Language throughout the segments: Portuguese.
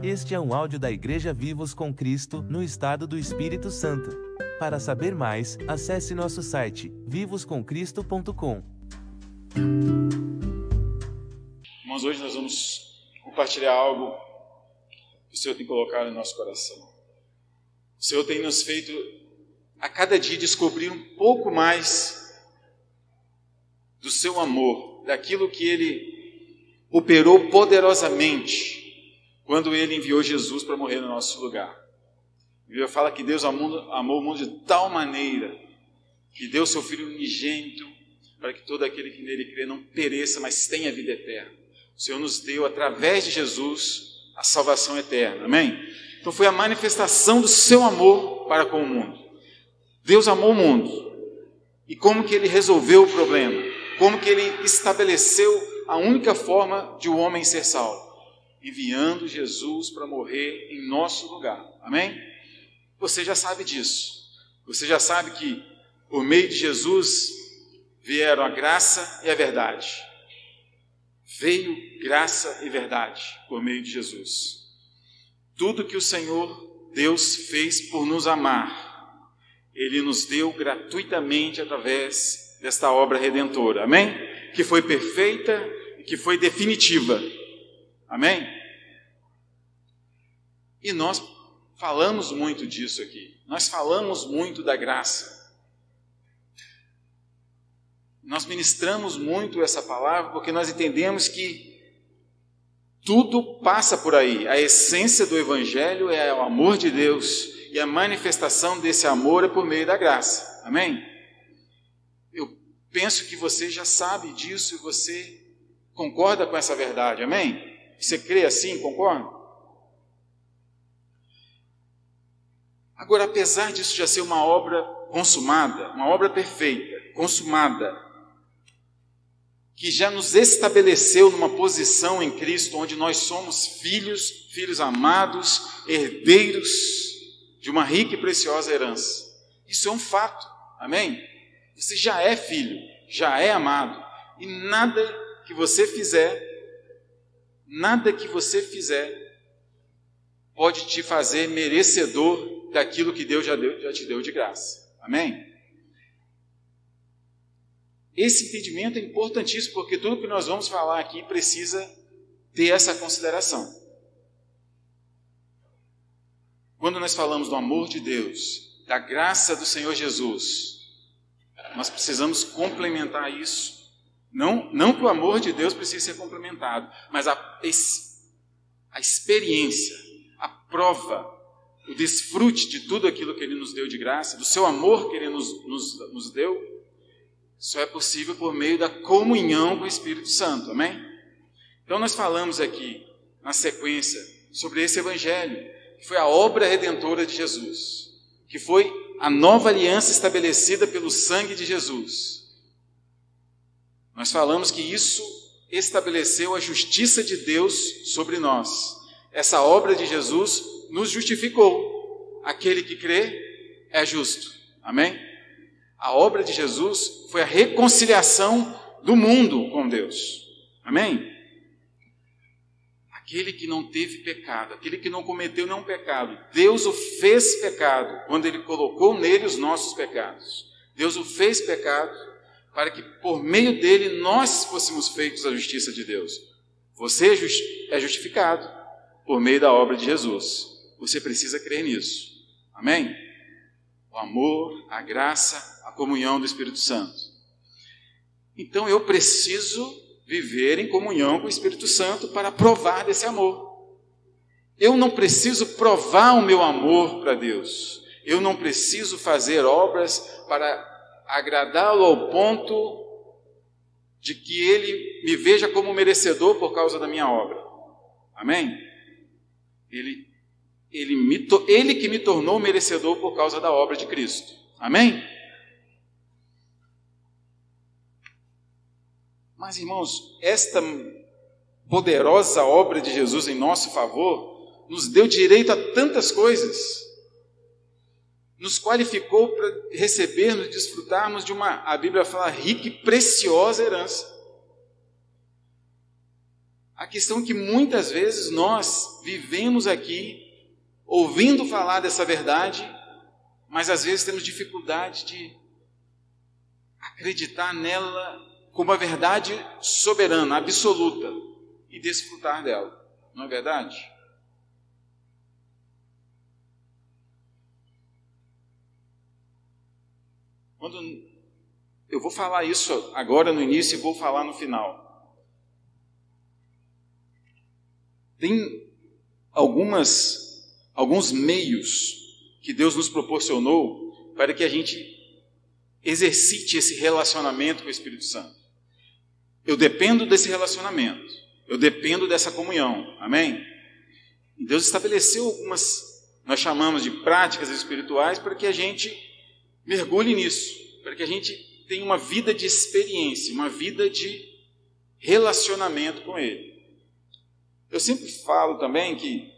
Este é um áudio da Igreja Vivos com Cristo, no estado do Espírito Santo. Para saber mais, acesse nosso site, vivoscomcristo.com. Irmãos, hoje nós vamos compartilhar algo que o Senhor tem colocado em nosso coração. O Senhor tem nos feito, a cada dia, descobrir um pouco mais do seu amor, daquilo que Ele operou poderosamente quando Ele enviou Jesus para morrer no nosso lugar. A Bíblia fala que Deus amou o mundo de tal maneira que deu seu Filho unigênito para que todo aquele que nele crê não pereça, mas tenha vida eterna. O Senhor nos deu, através de Jesus, a salvação eterna. Amém? Então foi a manifestação do seu amor para com o mundo. Deus amou o mundo. E como que Ele resolveu o problema? Como que Ele estabeleceu a única forma de o homem ser salvo? Enviando Jesus para morrer em nosso lugar. Amém? Você já sabe disso. Você já sabe que por meio de Jesus vieram a graça e a verdade. Veio graça e verdade por meio de Jesus. Tudo que o Senhor Deus fez por nos amar, Ele nos deu gratuitamente através desta obra redentora. Amém? Que foi perfeita e que foi definitiva. Amém? E nós falamos muito disso aqui. Nós falamos muito da graça. Nós ministramos muito essa palavra porque nós entendemos que tudo passa por aí. A essência do Evangelho é o amor de Deus e a manifestação desse amor é por meio da graça. Amém? Eu penso que você já sabe disso e você concorda com essa verdade. Amém? Você crê assim, concorda? Agora, apesar disso já ser uma obra consumada, uma obra perfeita, consumada, que já nos estabeleceu numa posição em Cristo, onde nós somos filhos amados, herdeiros de uma rica e preciosa herança. Isso é um fato, amém? Você já é filho, já é amado, e nada que você fizer pode te fazer merecedor daquilo que Deus já te deu de graça. Amém? Esse entendimento é importantíssimo, porque tudo que nós vamos falar aqui precisa ter essa consideração. Quando nós falamos do amor de Deus, da graça do Senhor Jesus, nós precisamos complementar isso. Não que o amor de Deus precise ser complementado, mas a experiência, a prova, o desfrute de tudo aquilo que Ele nos deu de graça, do seu amor que Ele nos deu, só é possível por meio da comunhão com o Espírito Santo. Amém? Então nós falamos aqui, na sequência, sobre esse Evangelho, que foi a obra redentora de Jesus, que foi a nova aliança estabelecida pelo sangue de Jesus. Nós falamos que isso estabeleceu a justiça de Deus sobre nós. Essa obra de Jesus nos justificou. Aquele que crê é justo. Amém? A obra de Jesus foi a reconciliação do mundo com Deus. Amém? Aquele que não teve pecado, aquele que não cometeu nenhum pecado, Deus o fez pecado quando Ele colocou nele os nossos pecados. Deus o fez pecado para que por meio dele nós fôssemos feitos a justiça de Deus. Você é justificado por meio da obra de Jesus. Você precisa crer nisso. Amém? O amor, a graça, a comunhão do Espírito Santo. Então eu preciso viver em comunhão com o Espírito Santo para provar desse amor. Eu não preciso provar o meu amor para Deus. Eu não preciso fazer obras para agradá-lo ao ponto de que Ele me veja como merecedor por causa da minha obra. Amém? Ele que me tornou merecedor por causa da obra de Cristo. Amém? Mas, irmãos, esta poderosa obra de Jesus em nosso favor nos deu direito a tantas coisas. nos qualificou para recebermos, desfrutarmos de a Bíblia fala, rica e preciosa herança. A questão é que muitas vezes nós vivemos aqui, ouvindo falar dessa verdade, mas às vezes temos dificuldade de acreditar nela como a verdade soberana, absoluta, e desfrutar dela. Não é verdade? Quando eu vou falar isso agora no início e vou falar no final. Tem alguns meios que Deus nos proporcionou para que a gente exercite esse relacionamento com o Espírito Santo. Eu dependo desse relacionamento, eu dependo dessa comunhão, amém? E Deus estabeleceu algumas, nós chamamos de práticas espirituais, para que a gente mergulhe nisso, para que a gente tenha uma vida de experiência, uma vida de relacionamento com Ele. Eu sempre falo também que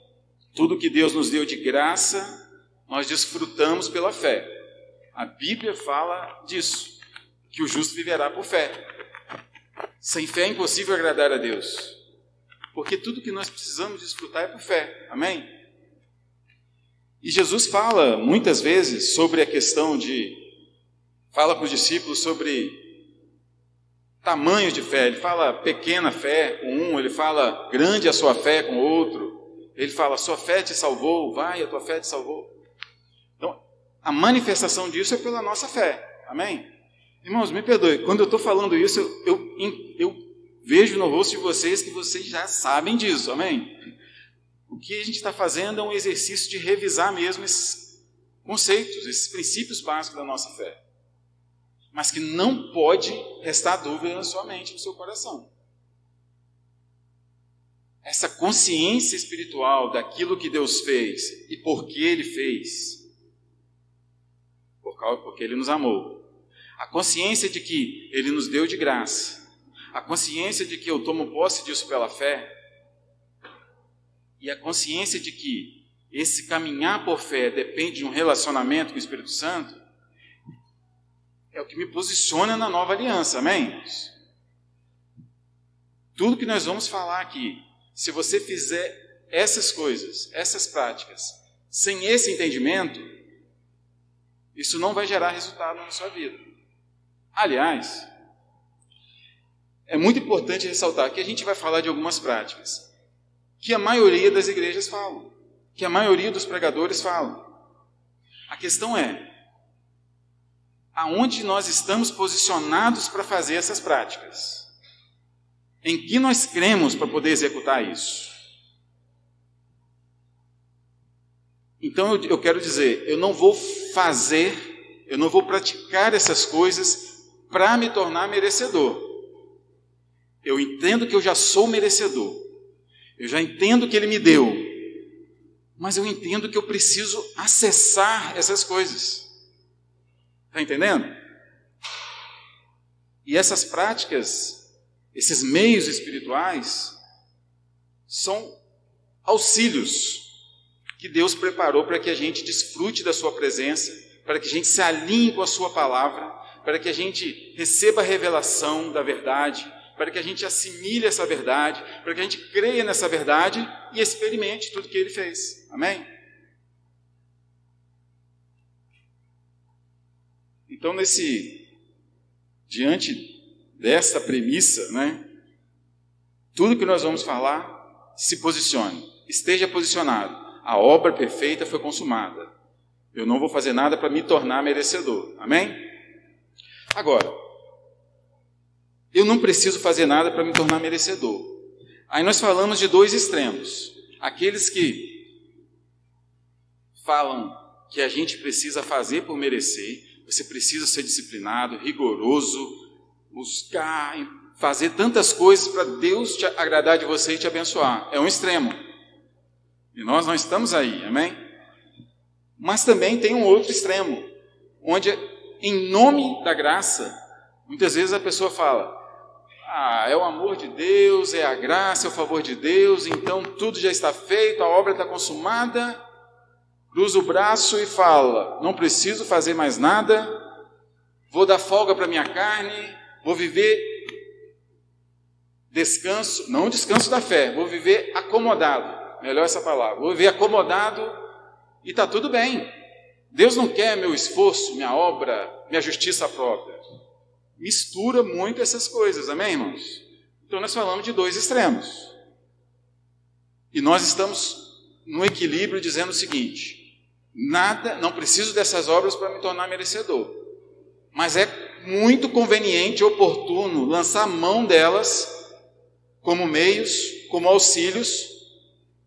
tudo que Deus nos deu de graça, nós desfrutamos pela fé. A Bíblia fala disso, que o justo viverá por fé. Sem fé é impossível agradar a Deus, porque tudo que nós precisamos desfrutar é por fé, amém? E Jesus fala muitas vezes sobre a questão fala com os discípulos sobre tamanhos de fé. Ele fala pequena fé com um, ele fala grande a sua fé com outro, ele fala sua fé te salvou, vai, a tua fé te salvou. Então, a manifestação disso é pela nossa fé, amém? Irmãos, me perdoe, quando eu estou falando isso, eu vejo no rosto de vocês que vocês já sabem disso, amém? O que a gente está fazendo é um exercício de revisar mesmo esses conceitos, esses princípios básicos da nossa fé. Mas que não pode restar dúvida na sua mente, no seu coração. Essa consciência espiritual daquilo que Deus fez e por que Ele fez, porque Ele nos amou. A consciência de que Ele nos deu de graça, a consciência de que eu tomo posse disso pela fé, e a consciência de que esse caminhar por fé depende de um relacionamento com o Espírito Santo, é o que me posiciona na nova aliança, amém? Tudo que nós vamos falar aqui, se você fizer essas coisas, essas práticas, sem esse entendimento, isso não vai gerar resultado na sua vida. Aliás, é muito importante ressaltar que a gente vai falar de algumas práticas que a maioria das igrejas falam, que a maioria dos pregadores falam. A questão é, aonde nós estamos posicionados para fazer essas práticas? Em que nós cremos para poder executar isso? Então eu quero dizer, eu não vou praticar essas coisas para me tornar merecedor. Eu entendo que eu já sou merecedor. Eu já entendo que Ele me deu. Mas eu entendo que eu preciso acessar essas coisas. Está entendendo? E essas práticas, esses meios espirituais, são auxílios que Deus preparou para que a gente desfrute da sua presença, para que a gente se alinhe com a sua palavra, para que a gente receba a revelação da verdade, para que a gente assimile essa verdade, para que a gente creia nessa verdade e experimente tudo que Ele fez. Amém? Então, diante dessa premissa, tudo que nós vamos falar, se posicione, esteja posicionado. A obra perfeita foi consumada. Eu não vou fazer nada para me tornar merecedor. Amém? Agora, eu não preciso fazer nada para me tornar merecedor. Aí nós falamos de dois extremos. Aqueles que falam que a gente precisa fazer por merecer, você precisa ser disciplinado, rigoroso, buscar, fazer tantas coisas para Deus te agradar de você e te abençoar. É um extremo. E nós não estamos aí, amém? Mas também tem um outro extremo, onde em nome da graça, muitas vezes a pessoa fala, é o amor de Deus, é a graça, é o favor de Deus, então tudo já está feito, a obra está consumada, cruza o braço e fala: não preciso fazer mais nada, vou dar folga para minha carne, vou viver descanso, não descanso da fé, vou viver acomodado, melhor essa palavra, vou viver acomodado e está tudo bem. Deus não quer meu esforço, minha obra, minha justiça própria. Mistura muito essas coisas, amém, irmãos? Então nós falamos de dois extremos. E nós estamos no equilíbrio dizendo o seguinte: não preciso dessas obras para me tornar merecedor. Mas é muito conveniente e oportuno lançar mão delas como meios, como auxílios,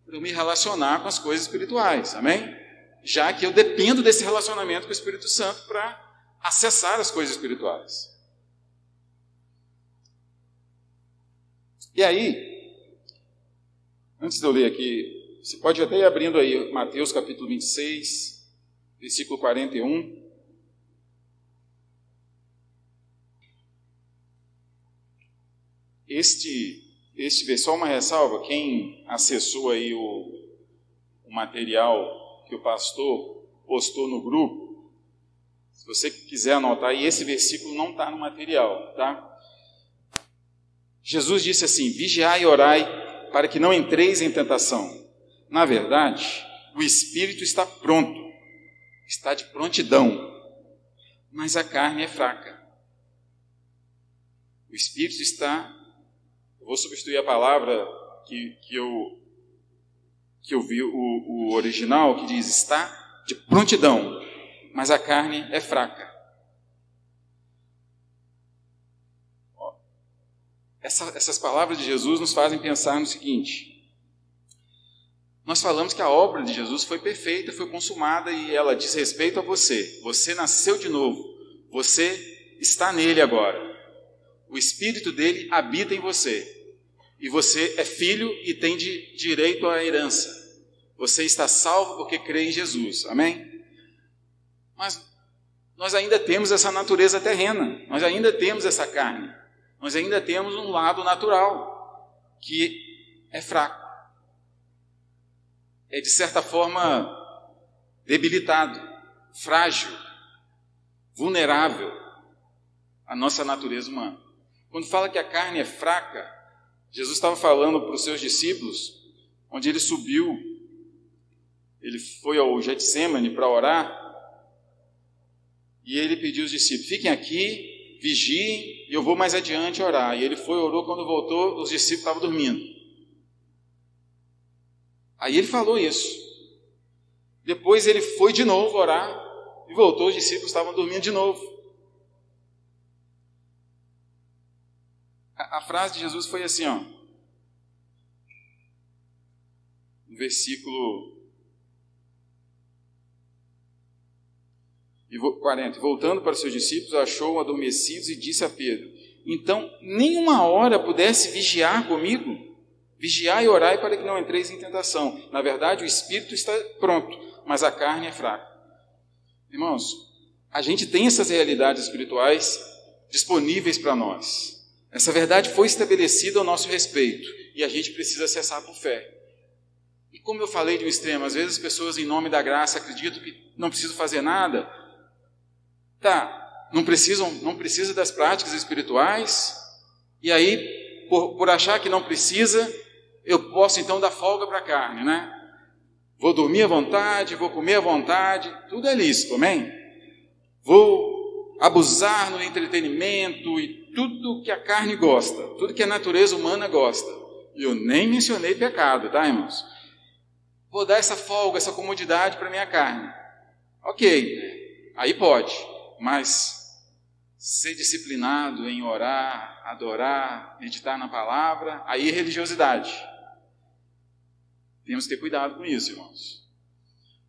para eu me relacionar com as coisas espirituais, amém? Já que eu dependo desse relacionamento com o Espírito Santo para acessar as coisas espirituais. E aí, antes de eu ler aqui, você pode até ir abrindo aí Mateus capítulo 26, versículo 41. Este só uma ressalva, quem acessou aí o material que o pastor postou no grupo, se você quiser anotar aí, esse versículo não está no material, tá? Jesus disse assim: vigiai e orai para que não entreis em tentação. Na verdade, o espírito está pronto, está de prontidão, mas a carne é fraca. O espírito está... Eu vou substituir a palavra que eu vi o original, que diz: está de prontidão, mas a carne é fraca. Essas palavras de Jesus nos fazem pensar no seguinte: nós falamos que a obra de Jesus foi perfeita, foi consumada, e ela diz respeito a você. Você nasceu de novo, você está nele agora. O Espírito dele habita em você. E você é filho e tem direito à herança. Você está salvo porque crê em Jesus. Amém? Mas nós ainda temos essa natureza terrena. Nós ainda temos essa carne. Nós ainda temos um lado natural que é fraco. É, de certa forma, debilitado, frágil, vulnerável à nossa natureza humana. Quando fala que a carne é fraca, Jesus estava falando para os seus discípulos, onde ele subiu, ele foi ao Getsemane para orar, e ele pediu aos discípulos: fiquem aqui, vigiem, e eu vou mais adiante orar. E ele foi, orou, quando voltou, os discípulos estavam dormindo. Aí ele falou isso. Depois ele foi de novo orar, e voltou, os discípulos estavam dormindo de novo. A frase de Jesus foi assim, ó, no versículo 40. Voltando para os seus discípulos, achou-os adormecidos e disse a Pedro: então, nenhuma hora pudesse vigiar comigo? Vigiai e orai para que não entreis em tentação. Na verdade, o espírito está pronto, mas a carne é fraca. Irmãos, a gente tem essas realidades espirituais disponíveis para nós. Essa verdade foi estabelecida ao nosso respeito e a gente precisa acessar por fé. E como eu falei de um extremo, às vezes as pessoas, em nome da graça, acreditam que não precisam fazer nada. Não precisa das práticas espirituais, e aí, por achar que não precisa, eu posso então dar folga para a carne, né? Vou dormir à vontade, vou comer à vontade, tudo é lícito, amém? Vou abusar no entretenimento e tudo que a carne gosta, tudo que a natureza humana gosta. E eu nem mencionei pecado, tá, irmãos? Vou dar essa folga, essa comodidade para a minha carne. Ok, aí pode, mas ser disciplinado em orar, adorar, meditar na palavra, aí é religiosidade. Temos que ter cuidado com isso, irmãos.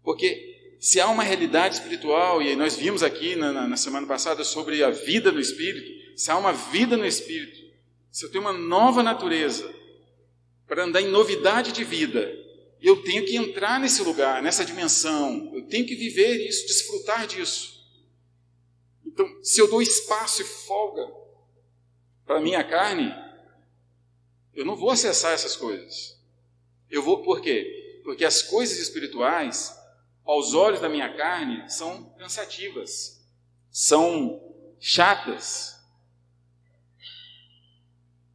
Porque se há uma realidade espiritual, e nós vimos aqui na semana passada sobre a vida no Espírito, se há uma vida no Espírito, se eu tenho uma nova natureza, para andar em novidade de vida, eu tenho que entrar nesse lugar, nessa dimensão, eu tenho que viver isso, desfrutar disso. Então, se eu dou espaço e folga para a minha carne, eu não vou acessar essas coisas. Eu vou, por quê? Porque as coisas espirituais, aos olhos da minha carne, são cansativas, são chatas.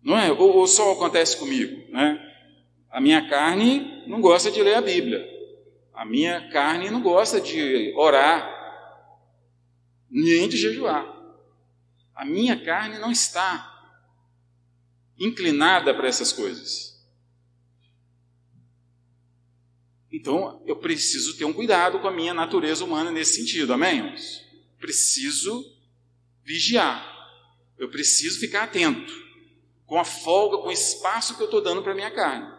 Não é? Ou só acontece comigo, né? A minha carne não gosta de ler a Bíblia. A minha carne não gosta de orar, nem de jejuar. A minha carne não está inclinada para essas coisas. Então, eu preciso ter um cuidado com a minha natureza humana nesse sentido, amém, irmãos? Preciso vigiar. Eu preciso ficar atento com a folga, com o espaço que eu estou dando para a minha carne.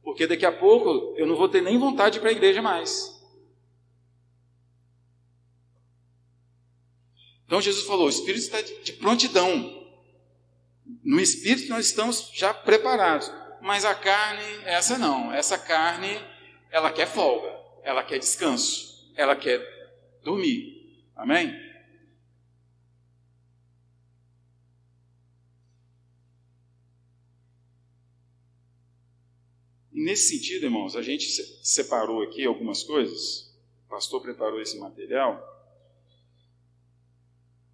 Porque daqui a pouco eu não vou ter nem vontade de ir para a igreja mais. Então Jesus falou, o Espírito está de prontidão. No Espírito nós estamos já preparados. Mas a carne, essa não. Essa carne, ela quer folga, ela quer descanso, ela quer dormir. Amém? E nesse sentido, irmãos, a gente separou aqui algumas coisas. O pastor preparou esse material.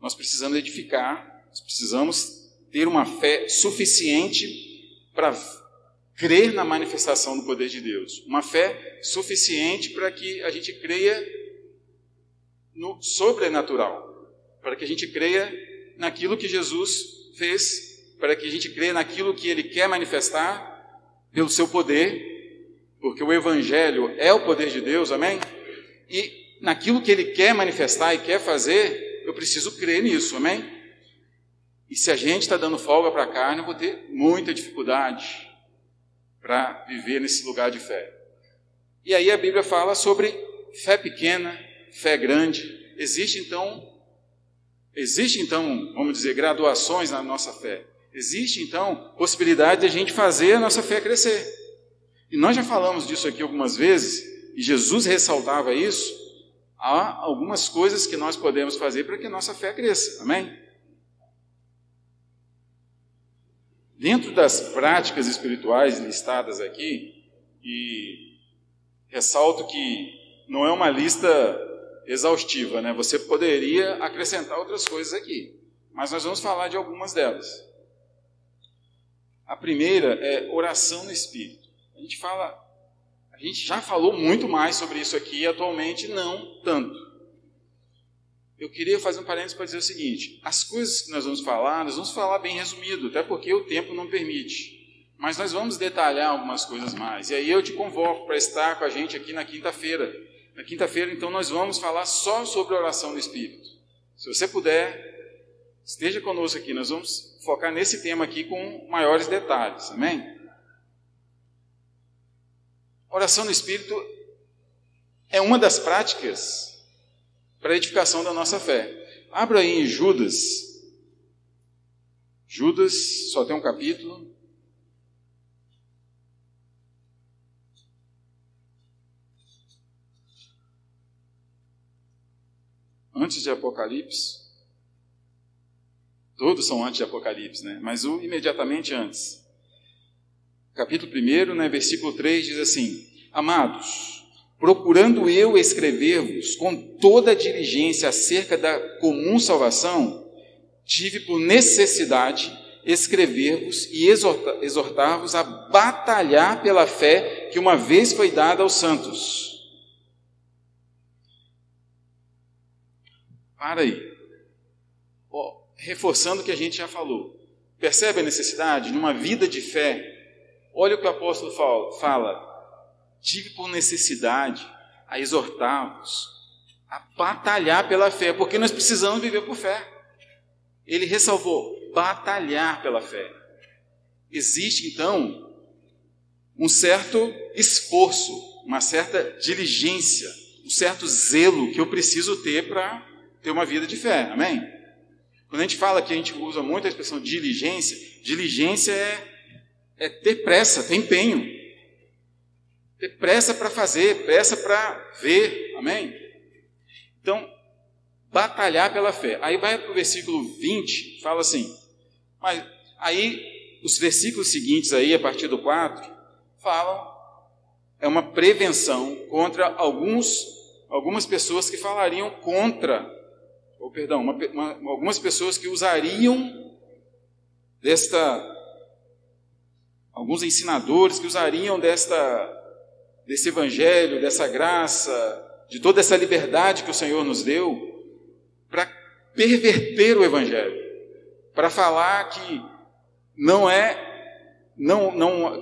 Nós precisamos edificar, nós precisamos ter uma fé suficiente para crer na manifestação do poder de Deus. Uma fé suficiente para que a gente creia no sobrenatural, para que a gente creia naquilo que Jesus fez, para que a gente creia naquilo que Ele quer manifestar pelo seu poder, porque o Evangelho é o poder de Deus, amém? E naquilo que Ele quer manifestar e quer fazer, eu preciso crer nisso, amém? E se a gente está dando folga para a carne, eu vou ter muita dificuldade para viver nesse lugar de fé. E aí a Bíblia fala sobre fé pequena, fé grande. Existe então, vamos dizer, graduações na nossa fé. Existe então possibilidade de a gente fazer a nossa fé crescer. E nós já falamos disso aqui algumas vezes, e Jesus ressaltava isso. Há algumas coisas que nós podemos fazer para que a nossa fé cresça, amém? Dentro das práticas espirituais listadas aqui, e ressalto que não é uma lista exaustiva, né? Você poderia acrescentar outras coisas aqui, mas nós vamos falar de algumas delas. A primeira é oração no Espírito. A gente já falou muito mais sobre isso aqui, atualmente não tanto. Eu queria fazer um parênteses para dizer o seguinte, as coisas que nós vamos falar bem resumido, até porque o tempo não permite. Mas nós vamos detalhar algumas coisas mais. E aí eu te convoco para estar com a gente aqui na quinta-feira. Na quinta-feira, então, nós vamos falar só sobre a oração no Espírito. Se você puder, esteja conosco aqui. Nós vamos focar nesse tema aqui com maiores detalhes. Amém? Oração no Espírito é uma das práticas para a edificação da nossa fé. Abra aí em Judas. Judas só tem um capítulo. Antes de Apocalipse. Todos são antes de Apocalipse, né? Mas o imediatamente antes. Capítulo 1, né, versículo 3 diz assim: Amados, procurando eu escrever-vos com toda a diligência acerca da comum salvação, tive por necessidade escrever-vos e exortar-vos a batalhar pela fé que uma vez foi dada aos santos. Para aí. Reforçando o que a gente já falou. Percebe a necessidade de uma vida de fé? Olha o que o apóstolo fala. Tive por necessidade a exortar-vos a batalhar pela fé, porque nós precisamos viver por fé. Ele ressalvou, batalhar pela fé. Existe, então, um certo esforço, uma certa diligência, um certo zelo que eu preciso ter para ter uma vida de fé, amém? Quando a gente fala que a gente usa muito a expressão diligência, diligência é ter pressa, ter empenho. Ter pressa para fazer, pressa para ver, amém? Então, batalhar pela fé. Aí vai para o versículo 20, fala assim, mas aí os versículos seguintes aí, a partir do 4, falam, é uma prevenção contra alguns algumas pessoas que falariam contra, algumas pessoas que usariam alguns ensinadores que usariam desse evangelho, dessa graça, de toda essa liberdade que o Senhor nos deu, para perverter o evangelho, para falar que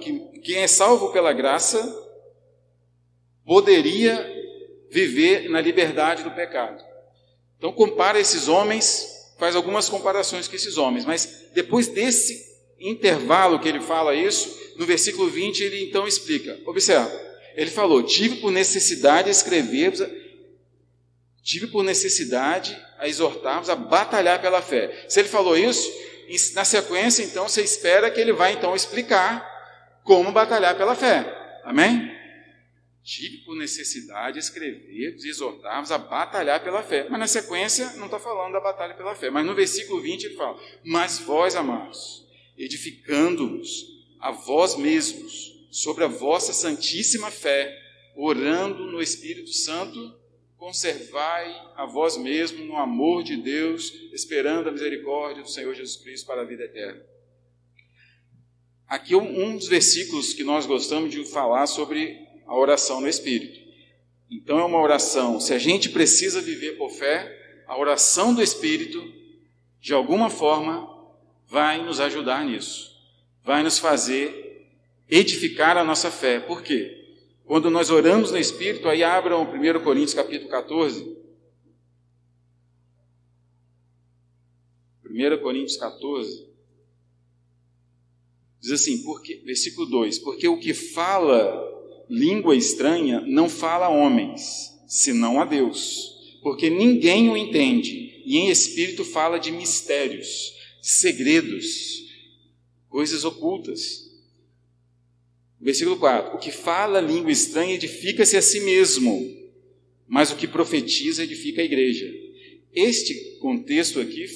que quem é salvo pela graça poderia viver na liberdade do pecado. Então compara esses homens, faz algumas comparações com esses homens, mas depois desse intervalo que ele fala isso, no versículo 20 ele então explica. Observa, ele falou: tive por necessidade a exortar-vos a batalhar pela fé. Se ele falou isso, na sequência então você espera que ele vai então explicar como batalhar pela fé. Amém? Tive por necessidade escrever-vos e exortar-vos a batalhar pela fé. Mas na sequência não está falando da batalha pela fé. Mas no versículo 20 ele fala: mas vós, amados, edificando-vos a vós mesmos sobre a vossa santíssima fé, orando no Espírito Santo, conservai a vós mesmos no amor de Deus, esperando a misericórdia do Senhor Jesus Cristo para a vida eterna. Aqui um dos versículos que nós gostamos de falar sobre a oração no Espírito. Então é uma oração, se a gente precisa viver por fé, a oração do Espírito, de alguma forma, vai nos ajudar nisso. Vai nos fazer edificar a nossa fé. Por quê? Quando nós oramos no Espírito, aí abram 1 Coríntios capítulo 14. 1 Coríntios 14. Diz assim, versículo 2, porque o que fala língua estranha não fala a homens, senão a Deus, porque ninguém o entende, e em espírito fala de mistérios, segredos, coisas ocultas. Versículo 4, o que fala língua estranha edifica-se a si mesmo, mas o que profetiza edifica a igreja. Este contexto aqui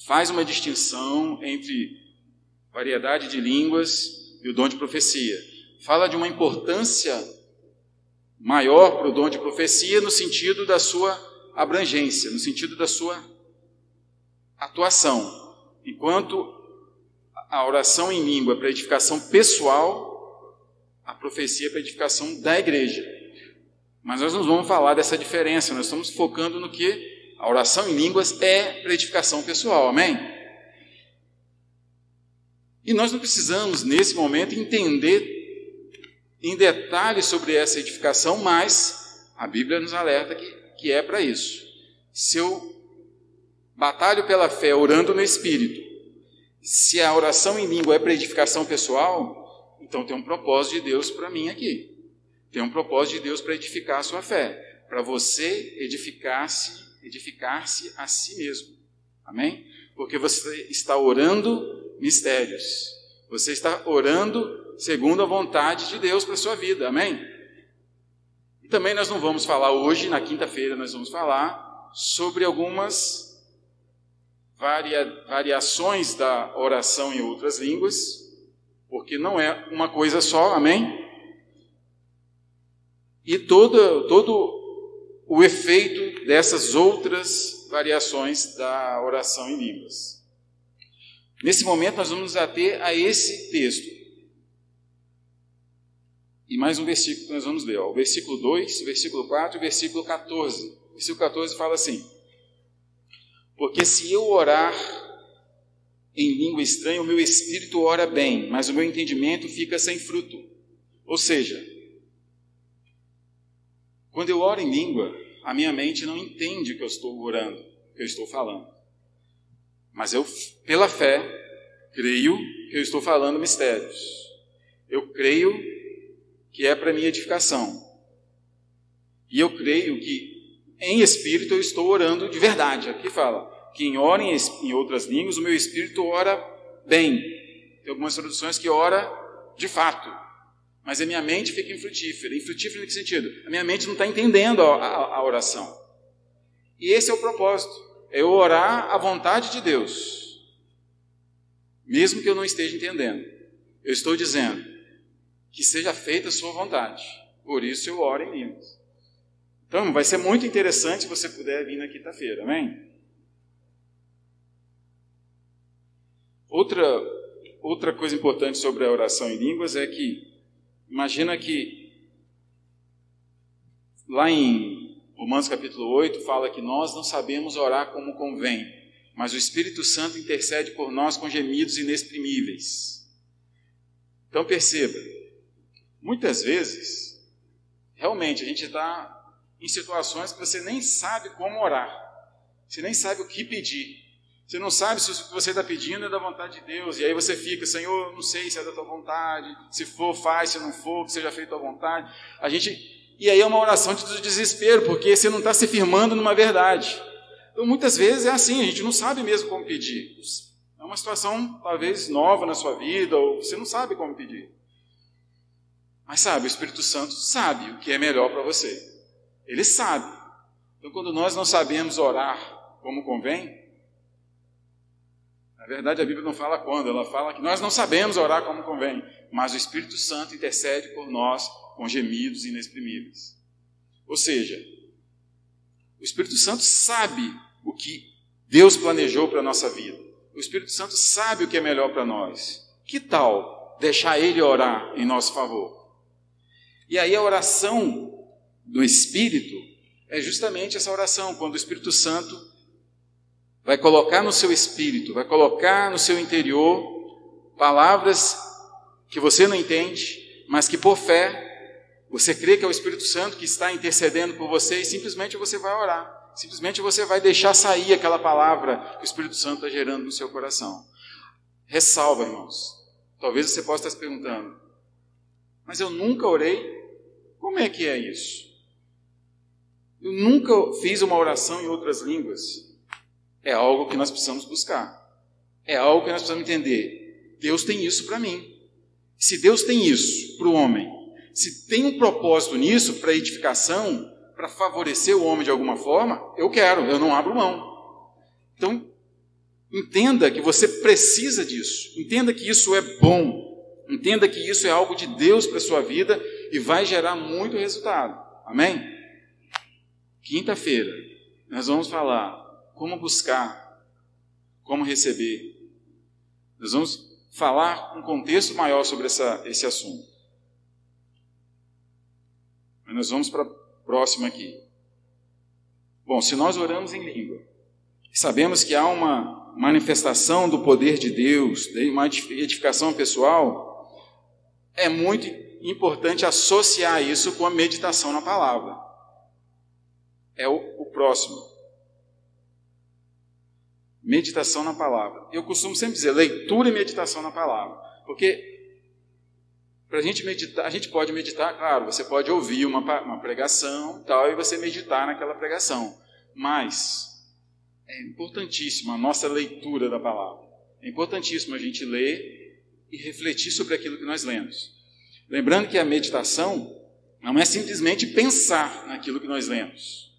faz uma distinção entre variedade de línguas e o dom de profecia. Fala de uma importância maior para o dom de profecia no sentido da sua abrangência, no sentido da sua atuação. Enquanto a oração em língua é para edificação pessoal, a profecia é para edificação da igreja. Mas nós não vamos falar dessa diferença, nós estamos focando no que a oração em línguas é para edificação pessoal, amém? E nós não precisamos, nesse momento, entender em detalhes sobre essa edificação, mas a Bíblia nos alerta que é para isso. Se eu batalho pela fé orando no Espírito, se a oração em língua é para edificação pessoal, então tem um propósito de Deus para mim aqui. Tem um propósito de Deus para edificar a sua fé, para você edificar-se a si mesmo. Amém? Porque você está orando mistérios. Você está orando segundo a vontade de Deus para a sua vida, amém? E também nós não vamos falar hoje, na quinta-feira nós vamos falar sobre algumas variações da oração em outras línguas, porque não é uma coisa só, amém? E todo o efeito dessas outras variações da oração em línguas. Nesse momento nós vamos nos ater a esse texto. E mais um versículo que nós vamos ler, o versículo 2, o versículo 4 e o versículo 14. O versículo 14 fala assim: porque se eu orar em língua estranha, o meu espírito ora bem, mas o meu entendimento fica sem fruto. Ou seja, quando eu oro em língua, a minha mente não entende o que eu estou orando, o que eu estou falando. Mas eu, pela fé, creio que eu estou falando mistérios. Eu creio que é para minha edificação. E eu creio que em espírito eu estou orando de verdade. Aqui fala, quem ora em outras línguas, o meu espírito ora bem. Tem algumas traduções que ora de fato. Mas a minha mente fica infrutífera. Infrutífera em que sentido? A minha mente não está entendendo a oração. E esse é o propósito. É eu orar à vontade de Deus. Mesmo que eu não esteja entendendo. Eu estou dizendo que seja feita a sua vontade. Por isso eu oro em línguas. Então, vai ser muito interessante se você puder vir na quinta-feira, amém? Outra coisa importante sobre a oração em línguas é que, imagina que lá em Romanos capítulo 8 fala que nós não sabemos orar como convém, mas o Espírito Santo intercede por nós com gemidos inexprimíveis. Então perceba, muitas vezes, realmente a gente está em situações que você nem sabe como orar, você nem sabe o que pedir, você não sabe se o que você está pedindo é da vontade de Deus, e aí você fica, Senhor, não sei se é da tua vontade, se for, faz, se não for, que seja feita a tua vontade. E aí é uma oração de desespero, porque você não está se firmando numa verdade. Então muitas vezes é assim, a gente não sabe mesmo como pedir. É uma situação talvez nova na sua vida, ou você não sabe como pedir. Mas sabe, o Espírito Santo sabe o que é melhor para você. Ele sabe. Então quando nós não sabemos orar como convém, na verdade a Bíblia não fala quando, ela fala que nós não sabemos orar como convém, mas o Espírito Santo intercede por nós com gemidos inexprimíveis. Ou seja, o Espírito Santo sabe o que Deus planejou para a nossa vida. O Espírito Santo sabe o que é melhor para nós. Que tal deixar Ele orar em nosso favor? E aí a oração do Espírito é justamente essa oração, quando o Espírito Santo vai colocar no seu espírito, vai colocar no seu interior palavras que você não entende, mas que por fé você crê que é o Espírito Santo que está intercedendo por você e simplesmente você vai orar. Simplesmente você vai deixar sair aquela palavra que o Espírito Santo está gerando no seu coração. Ressalva, irmãos. Talvez você possa estar se perguntando, mas eu nunca orei? Como é que é isso? Eu nunca fiz uma oração em outras línguas. É algo que nós precisamos buscar. É algo que nós precisamos entender. Deus tem isso para mim. Se Deus tem isso para o homem, se tem um propósito nisso, para edificação, para favorecer o homem de alguma forma, eu quero, eu não abro mão. Então, entenda que você precisa disso. Entenda que isso é bom. Entenda que isso é algo de Deus para a sua vida e vai gerar muito resultado. Amém? Quinta-feira, nós vamos falar como buscar, como receber. Nós vamos falar um contexto maior sobre esse assunto. Mas nós vamos para a próxima aqui. Bom, se nós oramos em língua, sabemos que há uma manifestação do poder de Deus, uma edificação pessoal, é muito importante associar isso com a meditação na palavra. É o próximo. Meditação na palavra. Eu costumo sempre dizer leitura e meditação na palavra. Porque para a gente meditar, a gente pode meditar, claro, você pode ouvir uma pregação tal, e você meditar naquela pregação. Mas é importantíssimo a nossa leitura da palavra. É importantíssimo a gente ler e refletir sobre aquilo que nós lemos. Lembrando que a meditação não é simplesmente pensar naquilo que nós lemos.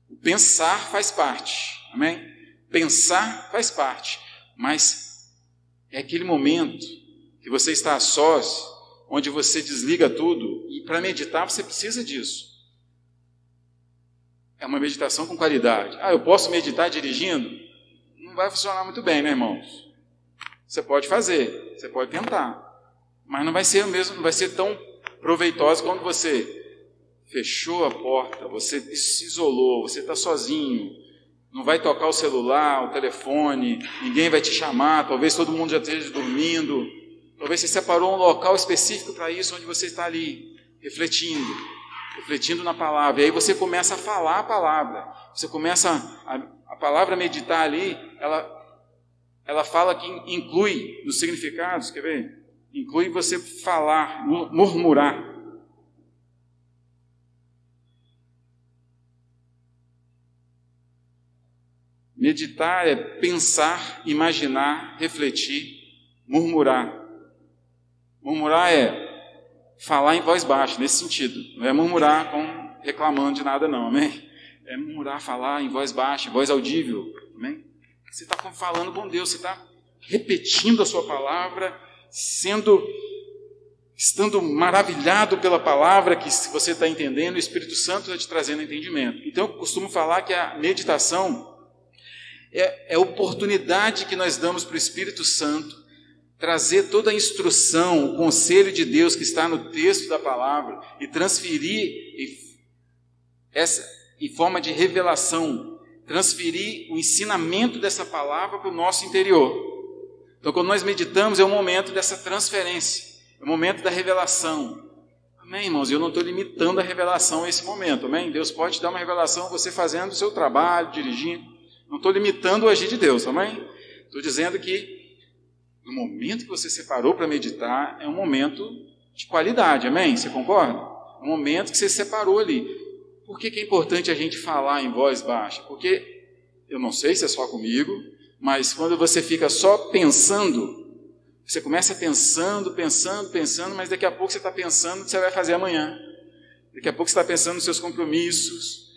O pensar faz parte, amém? Pensar faz parte, mas é aquele momento que você está a sós, onde você desliga tudo, e para meditar você precisa disso. É uma meditação com qualidade. Eu posso meditar dirigindo? Não vai funcionar muito bem, né, irmãos? Você pode fazer, você pode tentar, mas não vai ser mesmo, não vai ser tão proveitoso quando você fechou a porta, você se isolou, você está sozinho, não vai tocar o celular, o telefone, ninguém vai te chamar, talvez todo mundo já esteja dormindo, talvez você separou um local específico para isso, onde você está ali, refletindo na palavra, e aí você começa a falar a palavra, você começa a palavra meditar ali, ela fala que inclui nos significados, quer ver? Inclui você falar, murmurar. Meditar é pensar, imaginar, refletir, murmurar. Murmurar é falar em voz baixa, nesse sentido. Não é murmurar reclamando de nada, não, amém? É murmurar, falar em voz baixa, em voz audível, amém? Você está falando com Deus, você está repetindo a sua palavra, sendo estando maravilhado pela palavra que você está entendendo, o Espírito Santo está te trazendo entendimento. Então eu costumo falar que a meditação é a oportunidade que nós damos para o Espírito Santo trazer toda a instrução, o conselho de Deus que está no texto da palavra e transferir essa em forma de revelação, transferir o ensinamento dessa palavra para o nosso interior. Então, quando nós meditamos, é o momento dessa transferência, é o momento da revelação. Amém, irmãos? Eu não estou limitando a revelação a esse momento, amém? Deus pode dar uma revelação você fazendo o seu trabalho, dirigindo. Não estou limitando o agir de Deus, amém? Estou dizendo que no momento que você separou para meditar, é um momento de qualidade, amém? Você concorda? É um momento que você separou ali. Por que é importante a gente falar em voz baixa? Porque, eu não sei se é só comigo, mas quando você fica só pensando, você começa pensando, mas daqui a pouco você está pensando no que você vai fazer amanhã. Daqui a pouco você está pensando nos seus compromissos,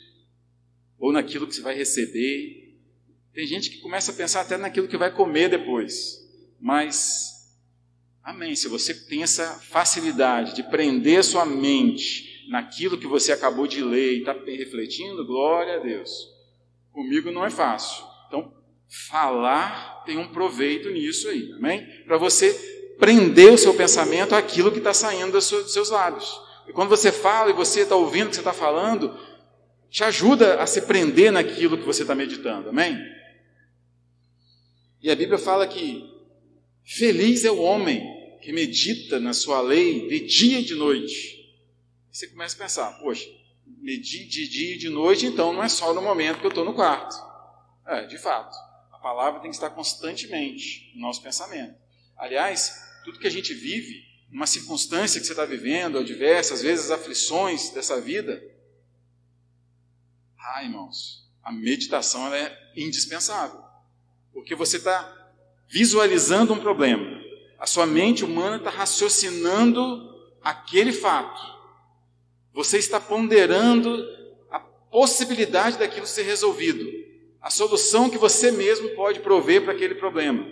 ou naquilo que você vai receber. Tem gente que começa a pensar até naquilo que vai comer depois. Mas, amém, se você tem essa facilidade de prender sua mente naquilo que você acabou de ler e está refletindo, glória a Deus. Comigo não é fácil. Então, falar tem um proveito nisso aí, amém? Para você prender o seu pensamento àquilo que está saindo dos seus lábios. E quando você fala e você está ouvindo o que você está falando, te ajuda a se prender naquilo que você está meditando, amém? E a Bíblia fala que feliz é o homem que medita na sua lei de dia e de noite. Você começa a pensar, poxa, medir de dia e de noite, então não é só no momento que eu estou no quarto. De fato, a palavra tem que estar constantemente no nosso pensamento. Aliás, tudo que a gente vive, uma circunstância que você está vivendo, ou diversas vezes as aflições dessa vida, irmãos, a meditação ela é indispensável. Porque você está visualizando um problema. A sua mente humana está raciocinando aquele fato. Você está ponderando a possibilidade daquilo ser resolvido, a solução que você mesmo pode prover para aquele problema.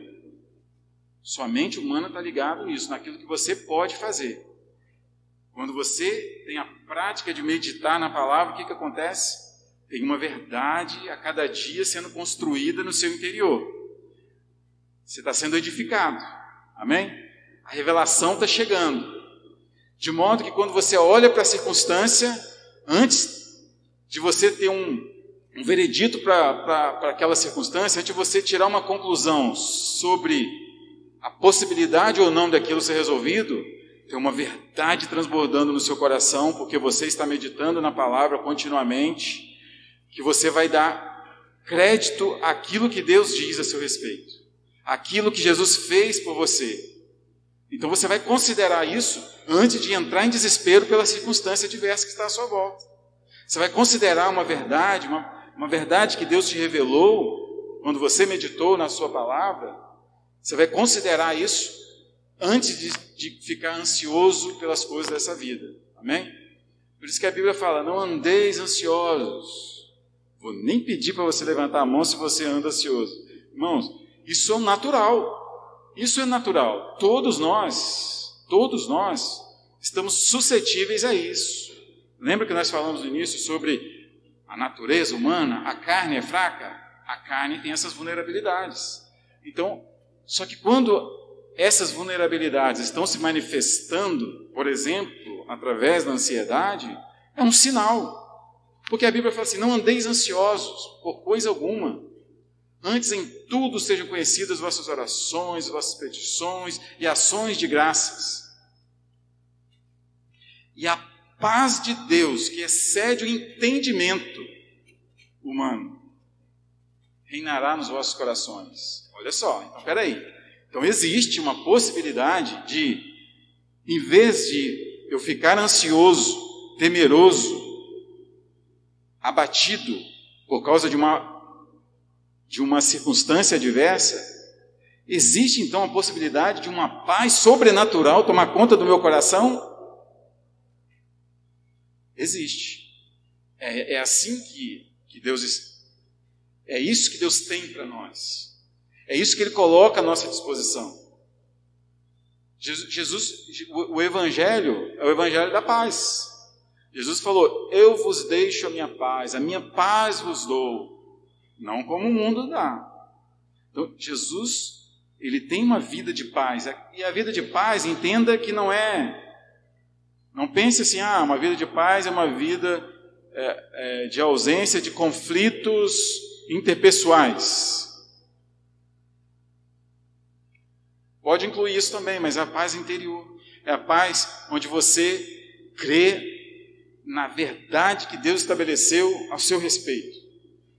Sua mente humana está ligada nisso, naquilo que você pode fazer. Quando você tem a prática de meditar na palavra, o que acontece? Tem uma verdade a cada dia sendo construída no seu interior. Você está sendo edificado, amém? A revelação está chegando. De modo que quando você olha para a circunstância, antes de você ter um veredito para aquela circunstância, antes de você tirar uma conclusão sobre a possibilidade ou não daquilo ser resolvido, tem uma verdade transbordando no seu coração, porque você está meditando na palavra continuamente, que você vai dar crédito àquilo que Deus diz a seu respeito, aquilo que Jesus fez por você. Então você vai considerar isso antes de entrar em desespero pela circunstância diversa que está à sua volta. Você vai considerar uma verdade que Deus te revelou quando você meditou na sua palavra. Você vai considerar isso antes de ficar ansioso pelas coisas dessa vida. Amém? Por isso que a Bíblia fala, não andeis ansiosos. Vou nem pedir para você levantar a mão se você anda ansioso. Irmãos, isso é natural. Isso é natural. Todos nós estamos suscetíveis a isso. Lembra que nós falamos no início sobre a natureza humana? A carne é fraca? A carne tem essas vulnerabilidades. Então, só que quando essas vulnerabilidades estão se manifestando, por exemplo, através da ansiedade, é um sinal. Porque a Bíblia fala assim, não andeis ansiosos por coisa alguma. Antes em tudo sejam conhecidas vossas orações, vossas petições e ações de graças. E a paz de Deus, que excede o entendimento humano, reinará nos vossos corações. Olha só, então peraí. Então existe uma possibilidade de, em vez de eu ficar ansioso, temeroso, abatido por causa de uma circunstância adversa, existe então a possibilidade de uma paz sobrenatural tomar conta do meu coração? Existe. É assim que Deus... É isso que Deus tem para nós. É isso que Ele coloca à nossa disposição. O Evangelho é o Evangelho da paz. Jesus falou: eu vos deixo a minha paz vos dou, não como o mundo dá. Então, Jesus, ele tem uma vida de paz, e a vida de paz, entenda que não pense assim, uma vida de paz é uma vida de ausência de conflitos interpessoais. Pode incluir isso também, mas é a paz interior. É a paz onde você crê na verdade que Deus estabeleceu ao seu respeito.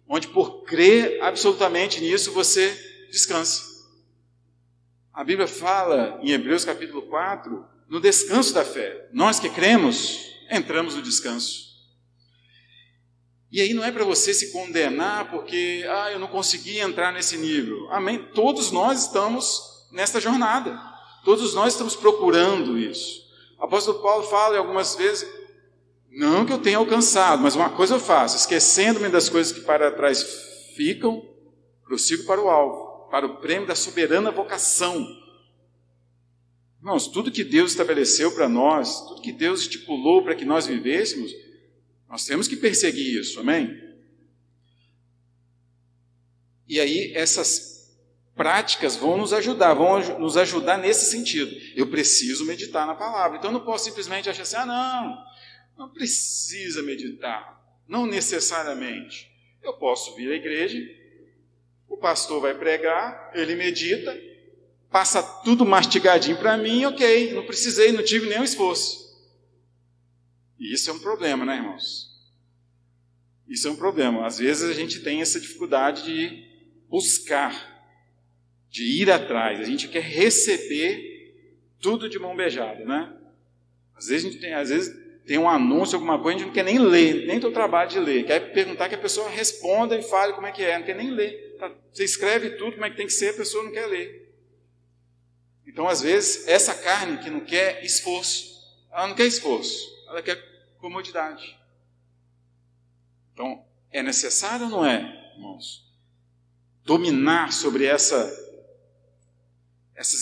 Onde por crer absolutamente nisso você descansa. A Bíblia fala em Hebreus capítulo 4, no descanso da fé. Nós que cremos, entramos no descanso. E aí não é para você se condenar porque eu não consegui entrar nesse nível. Amém? Todos nós estamos nesta jornada. Todos nós estamos procurando isso. O apóstolo Paulo fala algumas vezes, não que eu tenha alcançado, mas uma coisa eu faço, esquecendo-me das coisas que para trás ficam, prossigo para o alvo, para o prêmio da soberana vocação. Irmãos, tudo que Deus estabeleceu para nós, tudo que Deus estipulou para que nós vivêssemos, nós temos que perseguir isso, amém? E aí essas práticas vão nos ajudar nesse sentido. Eu preciso meditar na palavra. Então eu não posso simplesmente achar assim, não precisa meditar. Não necessariamente. Eu posso vir à igreja, o pastor vai pregar, ele medita, passa tudo mastigadinho para mim, ok, não tive nenhum esforço. E isso é um problema, né, irmãos? Isso é um problema. Às vezes a gente tem essa dificuldade de buscar, de ir atrás, a gente quer receber tudo de mão beijada, né? Às vezes tem um anúncio, alguma coisa, a gente não quer nem ler, nem ter o trabalho de ler, quer perguntar que a pessoa responda e fale como é que é, não quer nem ler. Você escreve tudo como é que tem que ser, a pessoa não quer ler. Então, às vezes, essa carne que não quer esforço, ela não quer esforço, ela quer comodidade. Então, é necessário ou não é, irmãos? Dominar sobre essas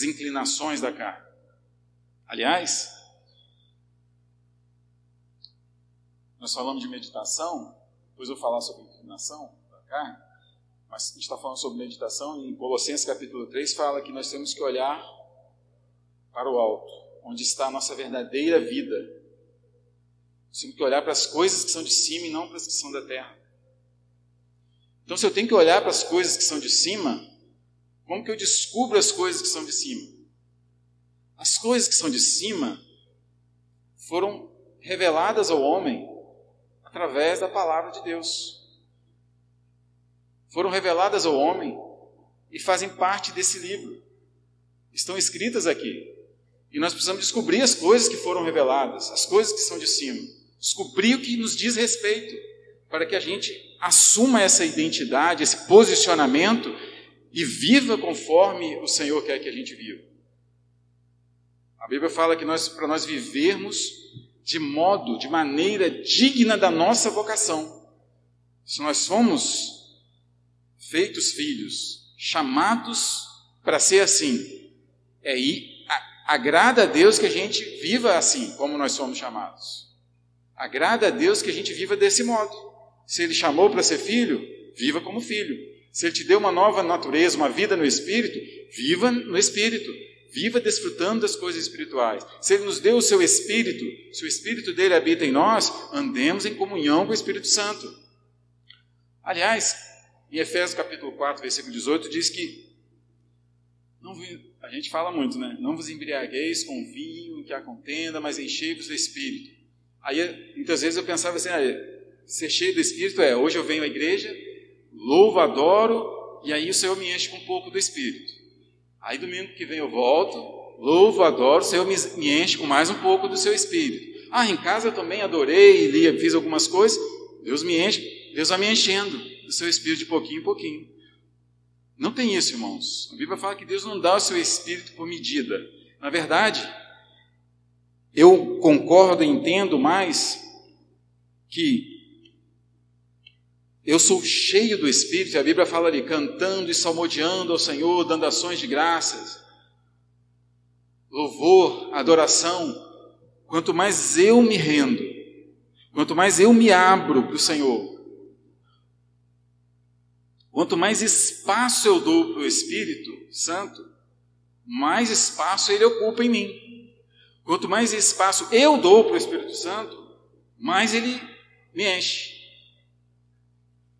inclinações da carne. Aliás, nós falamos de meditação, depois eu vou falar sobre inclinação da carne, mas a gente está falando sobre meditação, e em Colossenses capítulo 3 fala que nós temos que olhar para o alto, onde está a nossa verdadeira vida. Nós temos que olhar para as coisas que são de cima e não para as que são da terra. Então, se eu tenho que olhar para as coisas que são de cima, como que eu descubro as coisas que são de cima? As coisas que são de cima foram reveladas ao homem através da palavra de Deus. Foram reveladas ao homem e fazem parte desse livro. Estão escritas aqui. E nós precisamos descobrir as coisas que foram reveladas, as coisas que são de cima. Descobrir o que nos diz respeito, para que a gente assuma essa identidade, esse posicionamento e viva conforme o Senhor quer que a gente viva. A Bíblia fala que para nós vivermos de maneira digna da nossa vocação. Se nós somos feitos filhos, chamados para ser assim, agrada a Deus que a gente viva assim, como nós somos chamados. Agrada a Deus que a gente viva desse modo. Se Ele chamou para ser filho, viva como filho. Se Ele te deu uma nova natureza, uma vida no Espírito, viva no Espírito. Viva desfrutando das coisas espirituais. Se Ele nos deu o seu Espírito, se o Espírito dele habita em nós, andemos em comunhão com o Espírito Santo. Aliás, em Efésios capítulo 4, versículo 18, diz que, a gente fala muito, né? Não vos embriagueis com vinho, que há contenda, mas enchei-vos do Espírito. Aí, muitas vezes eu pensava assim, ser cheio do Espírito hoje eu venho à igreja, louvo, adoro, e aí o Senhor me enche com um pouco do Espírito. Aí domingo que vem eu volto, louvo, adoro, o Senhor me enche com mais um pouco do seu Espírito. Em casa eu também adorei, li, fiz algumas coisas, Deus vai me enchendo do seu Espírito de pouquinho em pouquinho. Não tem isso, irmãos. A Bíblia fala que Deus não dá o seu Espírito por medida. Na verdade, eu concordo e entendo mais que eu sou cheio do Espírito, e a Bíblia fala ali, cantando e salmodiando ao Senhor, dando ações de graças. louvor, adoração, quanto mais eu me rendo, quanto mais eu me abro para o Senhor, quanto mais espaço eu dou para o Espírito Santo, mais espaço ele ocupa em mim. Quanto mais espaço eu dou para o Espírito Santo, mais ele me enche.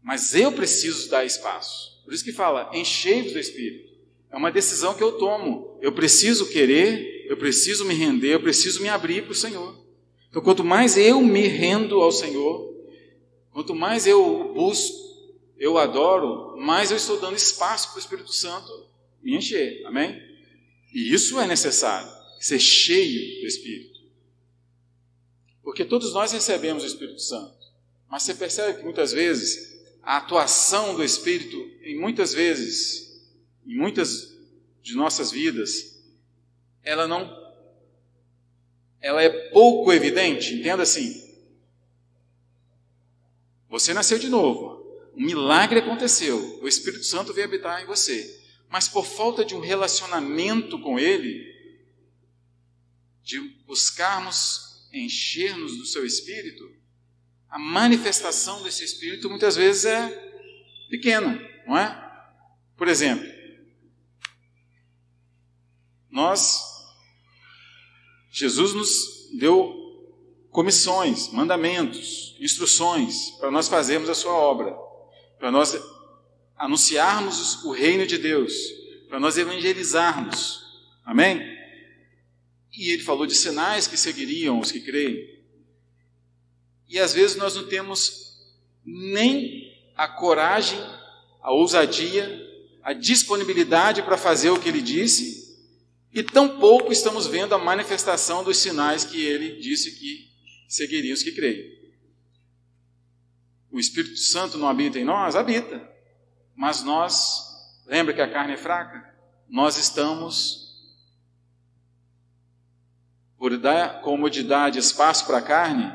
Mas eu preciso dar espaço. Por isso que fala, enchei-vos do Espírito. É uma decisão que eu tomo. Eu preciso querer, eu preciso me render, eu preciso me abrir para o Senhor. Então, quanto mais eu me rendo ao Senhor, quanto mais eu busco, eu adoro, mais eu estou dando espaço para o Espírito Santo me encher. Amém? E isso é necessário, ser cheio do Espírito. Porque todos nós recebemos o Espírito Santo. Mas você percebe que muitas vezes a atuação do Espírito, em muitas de nossas vidas, ela é pouco evidente. Entenda assim. Você nasceu de novo. Um milagre aconteceu. O Espírito Santo veio habitar em você. Mas por falta de um relacionamento com Ele, de buscarmos encher-nos do seu Espírito, a manifestação desse Espírito muitas vezes é pequena, não é? Por exemplo, Jesus nos deu comissões, mandamentos, instruções para nós fazermos a sua obra, para nós anunciarmos o reino de Deus, para nós evangelizarmos. Amém? E ele falou de sinais que seguiriam os que creem. E às vezes nós não temos nem a coragem, a ousadia, a disponibilidade para fazer o que ele disse, e tampouco estamos vendo a manifestação dos sinais que ele disse que seguiriam os que creem. O Espírito Santo não habita em nós? Habita. Mas nós, lembra que a carne é fraca? Nós estamos, por dar comodidade, espaço para a carne,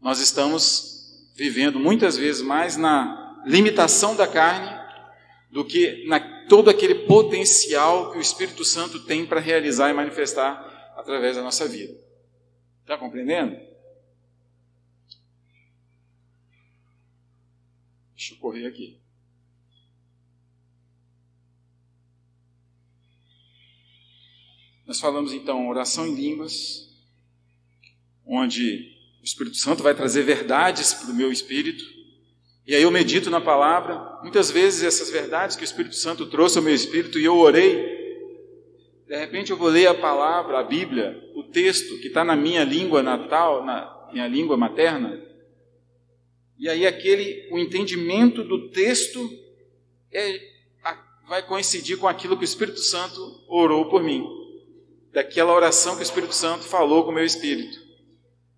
nós estamos vivendo muitas vezes mais na limitação da carne do que na todo aquele potencial que o Espírito Santo tem para realizar e manifestar através da nossa vida. Está compreendendo? Deixa eu correr aqui. Nós falamos então oração em línguas, onde o Espírito Santo vai trazer verdades para o meu espírito, e aí eu medito na palavra. Muitas vezes essas verdades que o Espírito Santo trouxe ao meu espírito e eu orei, de repente eu vou ler a palavra, a Bíblia, o texto que está na minha língua natal, na minha língua materna, e aí o entendimento do texto vai coincidir com aquilo que o Espírito Santo orou por mim, daquela oração que o Espírito Santo falou com o meu espírito.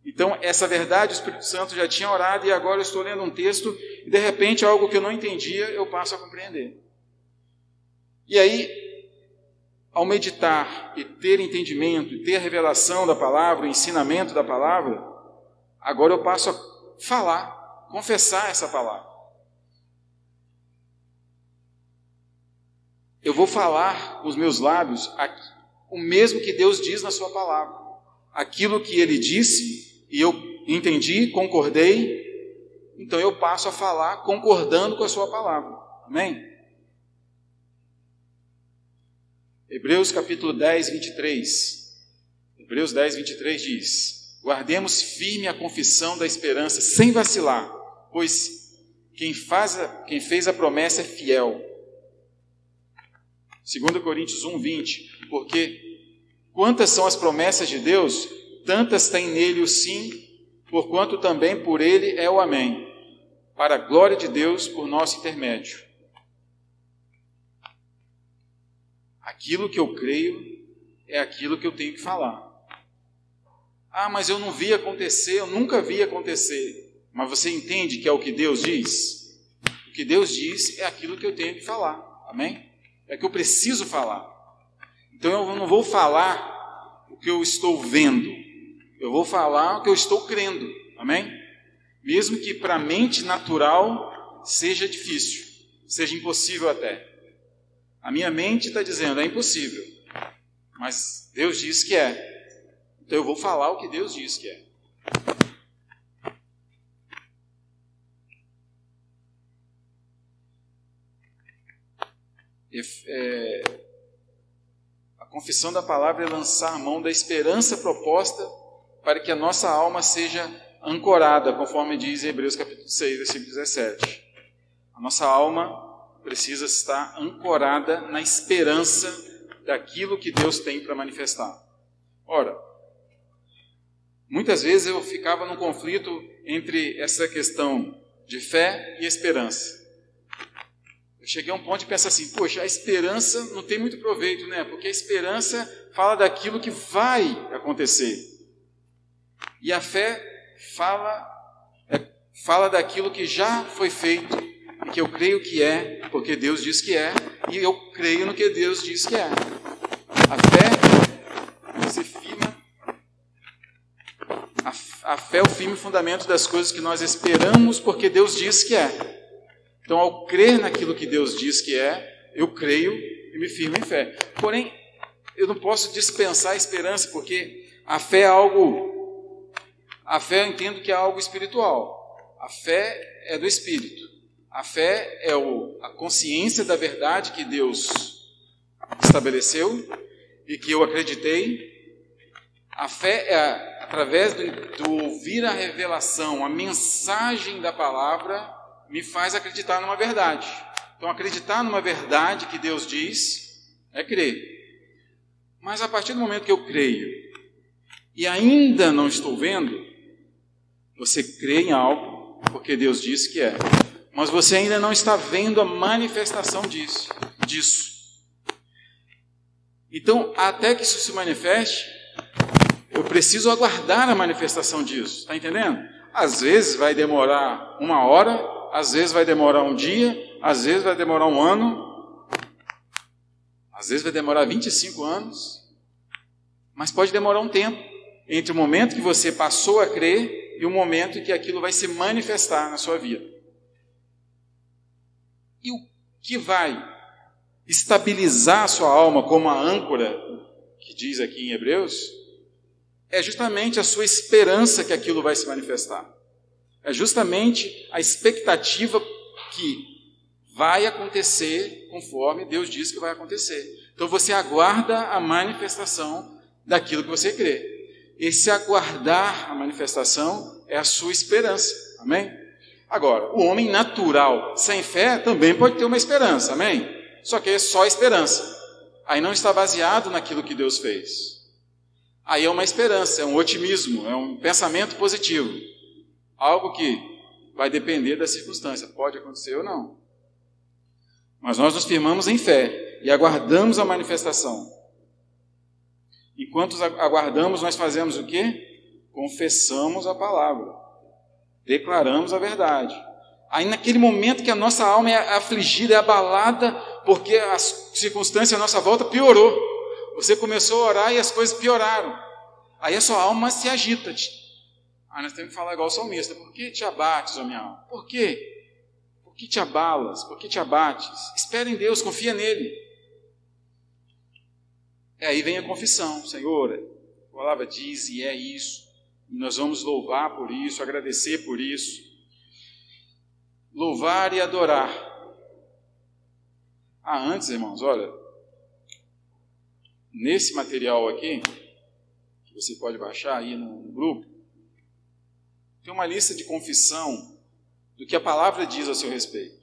Então, essa verdade o Espírito Santo já tinha orado e agora eu estou lendo um texto e de repente algo que eu não entendia eu passo a compreender. E aí, ao meditar e ter entendimento, e ter a revelação da palavra, o ensinamento da palavra, agora eu passo a falar, confessar essa palavra. Eu vou falar com os meus lábios o mesmo que Deus diz na sua palavra. Aquilo que Ele disse e eu entendi, concordei, então eu passo a falar concordando com a sua palavra. Amém? Hebreus capítulo 10, 23. Hebreus 10, 23 diz: guardemos firme a confissão da esperança sem vacilar, pois quem fez a promessa é fiel. 2 Coríntios 1, 20. Porque quantas são as promessas de Deus, tantas tem nele o sim, porquanto também por ele é o amém, para a glória de Deus por nosso intermédio. Aquilo que eu creio é aquilo que eu tenho que falar. Ah, mas eu não vi acontecer, eu nunca vi acontecer. Mas você entende que é o que Deus diz? O que Deus diz é aquilo que eu tenho que falar. Amém? É que eu preciso falar. Então eu não vou falar o que eu estou vendo. Eu vou falar o que eu estou crendo. Amém? Mesmo que para a mente natural seja difícil, seja impossível até. A minha mente está dizendo, é impossível. mas Deus diz que é. Então eu vou falar o que Deus diz que é. A confissão da palavra é lançar a mão da esperança proposta para que a nossa alma seja ancorada, conforme diz em Hebreus capítulo 6, versículo 17. A nossa alma precisa estar ancorada na esperança daquilo que Deus tem para manifestar. Ora, muitas vezes eu ficava num conflito entre essa questão de fé e esperança. Eu cheguei a um ponto de pensar assim, poxa, a esperança não tem muito proveito, né? Porque a esperança fala daquilo que vai acontecer. E a fé fala daquilo que já foi feito e que eu creio que é, porque Deus diz que é, e eu creio no que Deus diz que é. A fé se firma, a fé é o firme fundamento das coisas que nós esperamos, porque Deus diz que é. Então, ao crer naquilo que Deus diz que é, eu creio e me firmo em fé. Porém, eu não posso dispensar a esperança, porque a fé é algo... A fé eu entendo que é algo espiritual. A fé é do Espírito. A fé é a consciência da verdade que Deus estabeleceu e que eu acreditei. A fé é através do ouvir a revelação, a mensagem da palavra, me faz acreditar numa verdade. Então, acreditar numa verdade que Deus diz é crer. Mas a partir do momento que eu creio e ainda não estou vendo, você crê em algo porque Deus diz que é. Mas você ainda não está vendo a manifestação disso. Então, até que isso se manifeste, eu preciso aguardar a manifestação disso. Está entendendo? Às vezes vai demorar 1 hora, às vezes vai demorar um dia, às vezes vai demorar 1 ano, às vezes vai demorar 25 anos, mas pode demorar um tempo entre o momento que você passou a crer e o momento em que aquilo vai se manifestar na sua vida. E o que vai estabilizar a sua alma como a âncora, que diz aqui em Hebreus, é justamente a sua esperança que aquilo vai se manifestar. É justamente a expectativa que vai acontecer conforme Deus diz que vai acontecer. Então você aguarda a manifestação daquilo que você crê. Esse aguardar a manifestação é a sua esperança. Amém? Agora, o homem natural, sem fé, também pode ter uma esperança. Amém? Só que é só esperança. Aí não está baseado naquilo que Deus fez. Aí é uma esperança, é um otimismo, é um pensamento positivo. Algo que vai depender da circunstância, pode acontecer ou não. Mas nós nos firmamos em fé e aguardamos a manifestação. Enquanto aguardamos, nós fazemos o quê? Confessamos a palavra. Declaramos a verdade. Aí naquele momento que a nossa alma é afligida, é abalada, porque a circunstância à nossa volta piorou. Você começou a orar e as coisas pioraram. Aí a sua alma se agita. Nós temos que falar igual o salmista. Por que te abates, ó minha alma? Por quê? Por que te abalas? Por que te abates? Espera em Deus, confia nele. Aí vem a confissão. Senhor, a palavra diz e é isso. E nós vamos louvar por isso, agradecer por isso. Louvar e adorar. Antes, irmãos, olha, nesse material aqui, que você pode baixar aí no grupo, tem uma lista de confissão do que a palavra diz a seu respeito.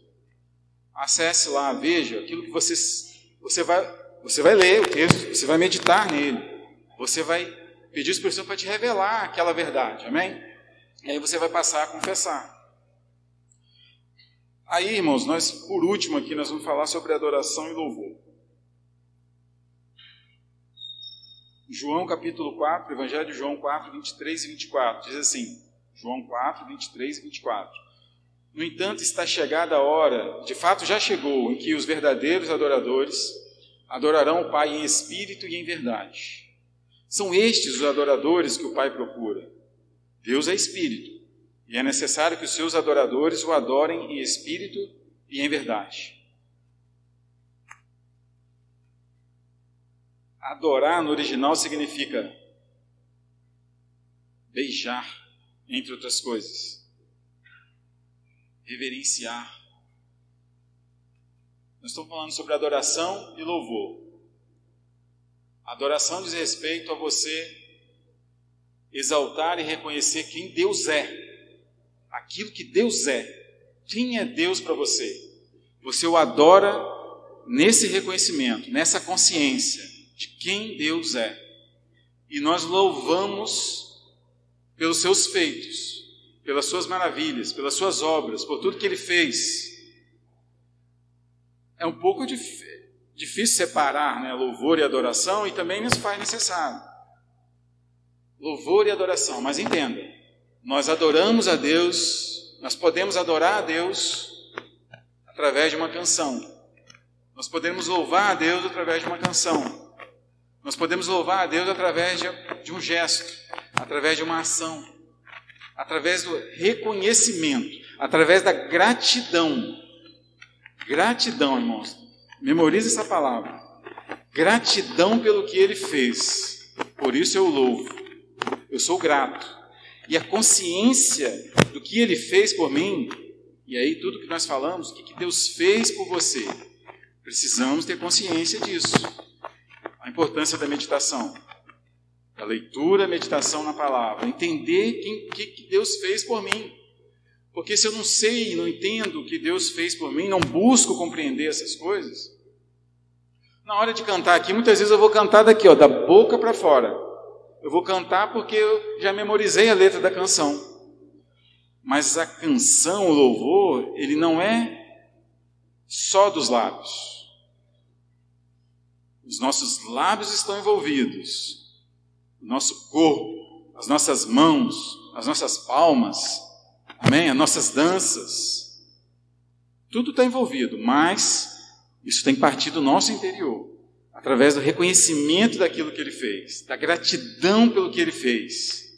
Acesse lá, veja aquilo que você vai ler o texto, você vai meditar nele, você vai pedir ao Espírito Santo para te revelar aquela verdade, amém? E aí você vai passar a confessar. Aí, irmãos, por último aqui, nós vamos falar sobre adoração e louvor. João capítulo 4, Evangelho de João 4, 23 e 24, diz assim, João 4, 23 e 24. No entanto, está chegada a hora, de fato já chegou, em que os verdadeiros adoradores adorarão o Pai em espírito e em verdade. São estes os adoradores que o Pai procura. Deus é espírito, e é necessário que os seus adoradores o adorem em espírito e em verdade. Adorar no original significa beijar, entre outras coisas. Reverenciar. Nós estamos falando sobre adoração e louvor. Adoração diz respeito a você exaltar e reconhecer quem Deus é. Aquilo que Deus é. Quem é Deus para você? Você o adora nesse reconhecimento, nessa consciência de quem Deus é. E nós louvamos pelos seus feitos, pelas suas maravilhas, pelas suas obras, por tudo que Ele fez. É um pouco difícil separar, né, louvor e adoração, e também nos faz necessário. Louvor e adoração, mas entenda, nós adoramos a Deus, nós podemos adorar a Deus através de uma canção. Nós podemos louvar a Deus através de uma canção. Nós podemos louvar a Deus através de um gesto, através de uma ação, através do reconhecimento, através da gratidão. Gratidão, irmãos. Memorize essa palavra. Gratidão pelo que Ele fez. Por isso eu o louvo. Eu sou grato. E a consciência do que Ele fez por mim, e aí tudo que nós falamos, o que Deus fez por você, precisamos ter consciência disso. A importância da meditação, da leitura, meditação na palavra, entender o que Deus fez por mim. Porque se eu não sei, não entendo o que Deus fez por mim, não busco compreender essas coisas, na hora de cantar aqui, muitas vezes eu vou cantar daqui, da boca para fora. Eu vou cantar porque eu já memorizei a letra da canção. Mas a canção, o louvor, ele não é só dos lábios. Os nossos lábios estão envolvidos. O nosso corpo, as nossas mãos, as nossas palmas, amém? As nossas danças. Tudo está envolvido, mas isso tem que partir do nosso interior. Através do reconhecimento daquilo que Ele fez, da gratidão pelo que Ele fez.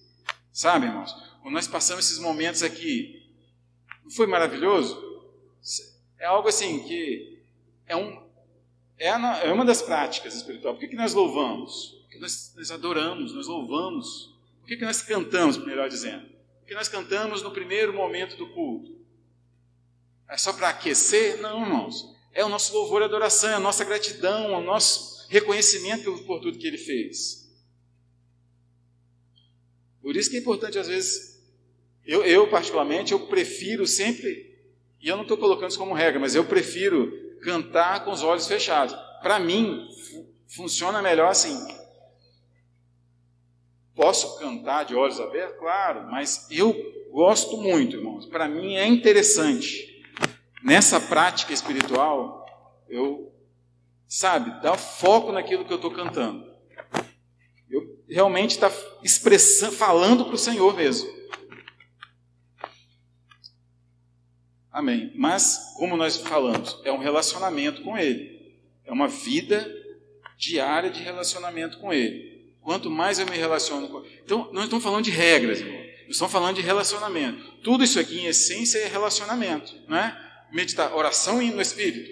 Sabe, irmãos? Quando nós passamos esses momentos aqui, não foi maravilhoso? É algo assim que é uma das práticas espirituais. Por que nós louvamos? Porque nós adoramos, nós louvamos. Por que nós cantamos, melhor dizendo? Porque nós cantamos no primeiro momento do culto. É só para aquecer? Não, irmãos. É o nosso louvor e adoração, é a nossa gratidão, é o nosso reconhecimento por tudo que Ele fez. Por isso que é importante, às vezes, eu particularmente, eu prefiro sempre, e eu não estou colocando isso como regra, mas eu prefiro cantar com os olhos fechados. Para mim, funciona melhor assim. Posso cantar de olhos abertos? Claro, mas eu gosto muito, irmãos. Para mim é interessante. Nessa prática espiritual, dar foco naquilo que eu estou cantando. Eu realmente estou expressando, falando para o Senhor mesmo. Amém. Mas, como nós falamos, é um relacionamento com Ele. É uma vida diária de relacionamento com Ele. Quanto mais eu me relaciono com Ele. Então, nós estamos falando de regras, irmão. Nós estamos falando de relacionamento. Tudo isso aqui, em essência, é relacionamento, não é? Meditar, oração no Espírito,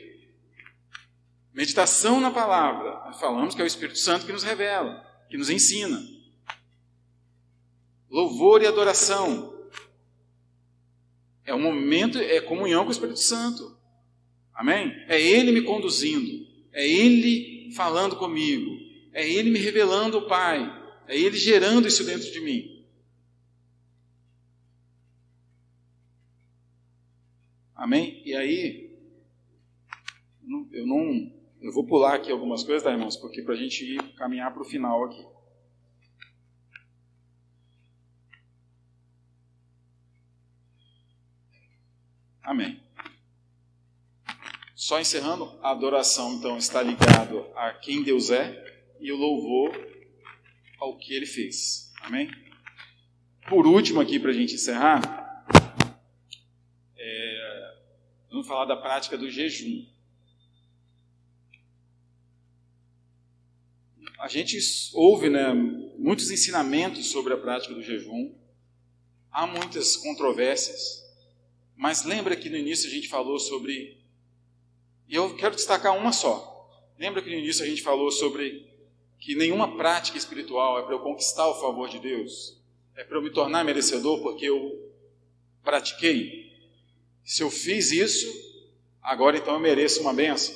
meditação na palavra. Nós falamos que é o Espírito Santo que nos revela, que nos ensina. Louvor e adoração é um momento, é comunhão com o Espírito Santo. Amém? É Ele me conduzindo, é Ele falando comigo, é Ele me revelando o Pai, é Ele gerando isso dentro de mim. Amém? E aí, eu vou pular aqui algumas coisas, tá, irmãos? Porque para a gente caminhar para o final aqui. Amém. Só encerrando, a adoração, então, está ligado a quem Deus é e o louvor ao que Ele fez. Amém? Por último aqui, para a gente encerrar, vamos falar da prática do jejum. A gente ouve, muitos ensinamentos sobre a prática do jejum. Há muitas controvérsias. Mas lembra que no início a gente falou sobre... E eu quero destacar uma só. Lembra que no início a gente falou sobre que nenhuma prática espiritual é para eu conquistar o favor de Deus, é para eu me tornar merecedor porque eu pratiquei. Se eu fiz isso, agora então eu mereço uma bênção.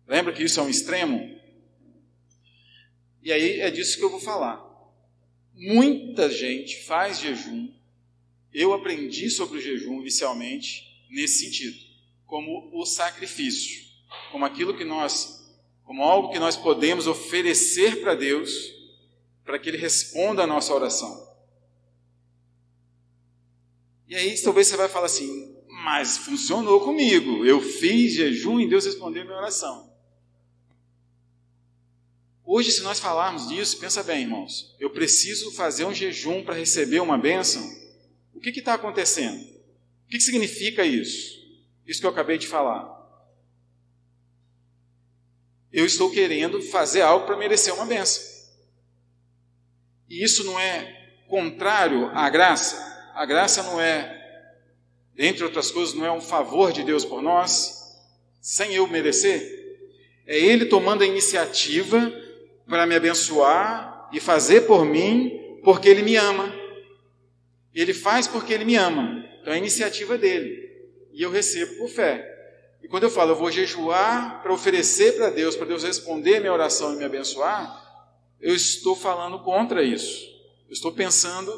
Lembra que isso é um extremo? E aí é disso que eu vou falar. Muita gente faz jejum. Eu aprendi sobre o jejum inicialmente nesse sentido, como o sacrifício, como algo que nós podemos oferecer para Deus, para que Ele responda a nossa oração. E aí talvez você vai falar assim, mas funcionou comigo, eu fiz jejum e Deus respondeu a minha oração. Hoje, se nós falarmos disso, pensa bem, irmãos, eu preciso fazer um jejum para receber uma bênção? O que está acontecendo? O que significa isso? Isso que eu acabei de falar. Eu estou querendo fazer algo para merecer uma bênção. E isso não é contrário à graça? A graça não é, entre outras coisas, não é um favor de Deus por nós, sem eu merecer? É Ele tomando a iniciativa para me abençoar e fazer por mim, porque Ele me ama. Ele faz porque Ele me ama. Então é a iniciativa dEle. E eu recebo por fé. E quando eu falo, eu vou jejuar para oferecer para Deus responder a minha oração e me abençoar, eu estou falando contra isso. Eu estou pensando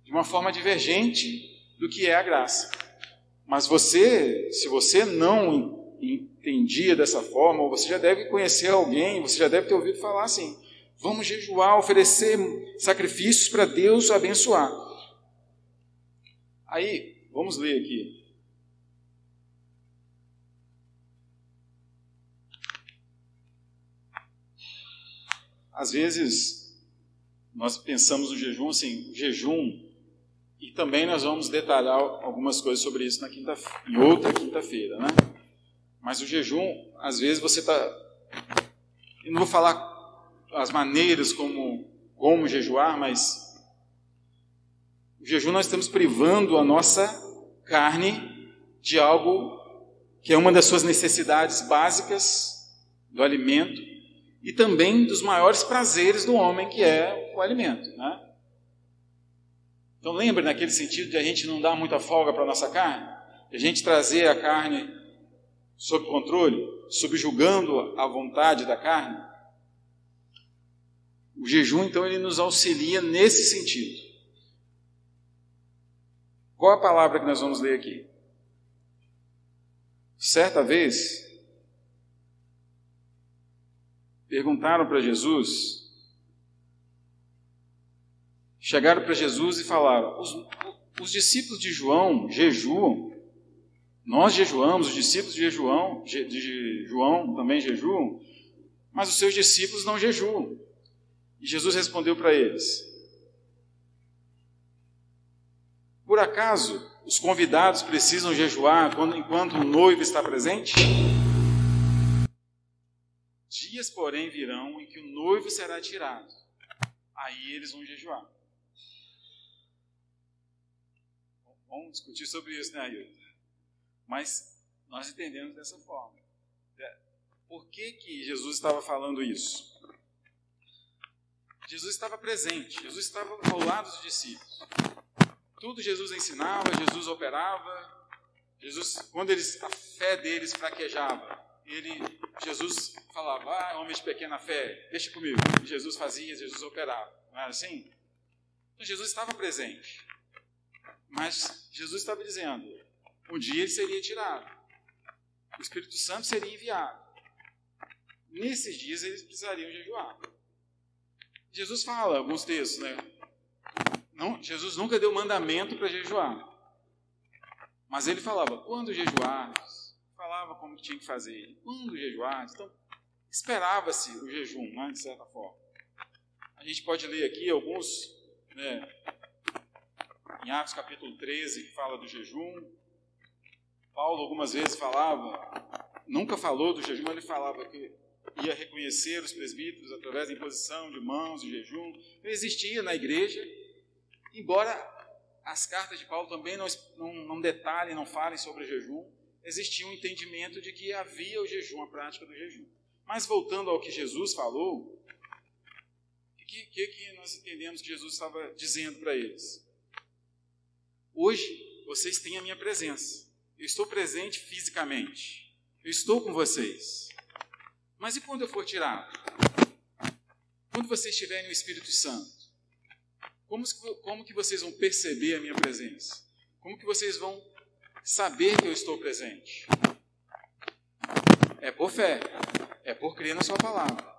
de uma forma divergente do que é a graça. Mas se você não entendia dessa forma, ou você já deve conhecer alguém, você já deve ter ouvido falar assim, vamos jejuar, oferecer sacrifícios para Deus abençoar. Aí, vamos ler aqui. Às vezes, nós pensamos no jejum assim, e também nós vamos detalhar algumas coisas sobre isso em outra quinta-feira, né? Mas o jejum, às vezes você está... Eu não vou falar as maneiras como jejuar, mas o jejum nós estamos privando a nossa carne de algo que é uma das suas necessidades básicas do alimento e também dos maiores prazeres do homem, que é o alimento, né? Então lembre naquele sentido de a gente não dar muita folga para a nossa carne, de a gente trazer a carne sob controle, subjugando a vontade da carne. O jejum, então, ele nos auxilia nesse sentido. Qual a palavra que nós vamos ler aqui? Certa vez, perguntaram para Jesus, chegaram para Jesus e falaram, os discípulos de João jejuam, nós jejuamos, os discípulos de João também jejuam, mas os seus discípulos não jejuam. E Jesus respondeu para eles, por acaso os convidados precisam jejuar enquanto o noivo está presente? Dias, porém, virão em que o noivo será tirado. Aí eles vão jejuar. Vamos discutir sobre isso, né, Ailton? Mas nós entendemos dessa forma. Por que Jesus estava falando isso? Jesus estava presente, Jesus estava ao lado dos discípulos. Tudo Jesus ensinava, Jesus operava. Jesus, quando a fé deles fraquejava, Jesus falava, homem de pequena fé, deixa comigo. E Jesus fazia, Jesus operava. Não era assim? Então Jesus estava presente. Mas Jesus estava dizendo, um dia ele seria tirado. O Espírito Santo seria enviado. Nesses dias eles precisariam jejuar. Jesus fala alguns textos, né? Não, Jesus nunca deu mandamento para jejuar. Mas ele falava, quando jejuares, falava como tinha que fazer. Quando jejuares, então esperava-se o jejum, né, de certa forma. A gente pode ler aqui alguns, né, em Atos capítulo 13, que fala do jejum. Paulo algumas vezes nunca falou do jejum, mas ele falava que ia reconhecer os presbíteros através da imposição de mãos e jejum. Existia na igreja, embora as cartas de Paulo também não detalhem, não falem sobre o jejum, existia um entendimento de que havia o jejum, a prática do jejum. Mas voltando ao que Jesus falou, que nós entendemos que Jesus estava dizendo para eles? Hoje, vocês têm a minha presença. Eu estou presente fisicamente. Eu estou com vocês. Mas e quando eu for tirado? Quando vocês estiverem no Espírito Santo? Como que vocês vão perceber a minha presença? Como que vocês vão saber que eu estou presente? É por fé. É por crer na sua palavra.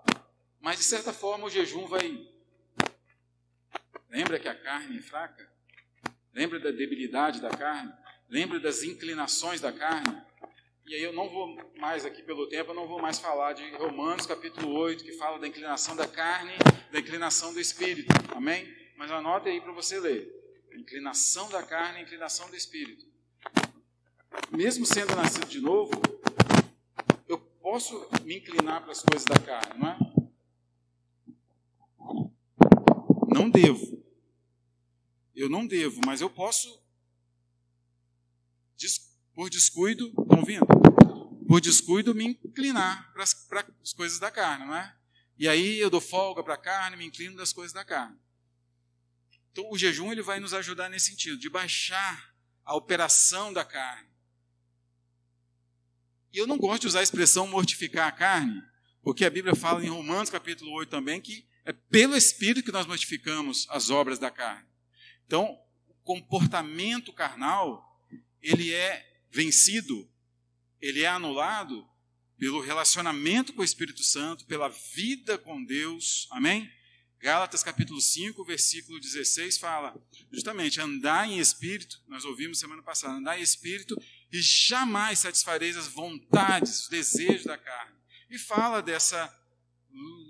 Mas, de certa forma, o jejum vai... Lembra que a carne é fraca? Lembra da debilidade da carne? Lembra das inclinações da carne? E aí eu não vou mais aqui pelo tempo, eu não vou mais falar de Romanos capítulo 8, que fala da inclinação da carne, da inclinação do espírito. Amém? Mas anote aí para você ler. A inclinação da carne, a inclinação do espírito. Mesmo sendo nascido de novo, eu posso me inclinar para as coisas da carne, não é? Não devo. Eu não devo, mas eu posso, por descuido, estão vendo? Por descuido, me inclinar para as coisas da carne, não é? E aí eu dou folga para a carne, me inclino das coisas da carne. Então o jejum ele vai nos ajudar nesse sentido, de baixar a operação da carne. E eu não gosto de usar a expressão mortificar a carne, porque a Bíblia fala em Romanos capítulo 8 também que é pelo Espírito que nós mortificamos as obras da carne. Então, o comportamento carnal, ele é vencido, ele é anulado pelo relacionamento com o Espírito Santo, pela vida com Deus. Amém? Gálatas capítulo 5, versículo 16 fala justamente, andar em espírito, nós ouvimos semana passada, andar em espírito e jamais satisfareis as vontades, os desejos da carne. E fala dessa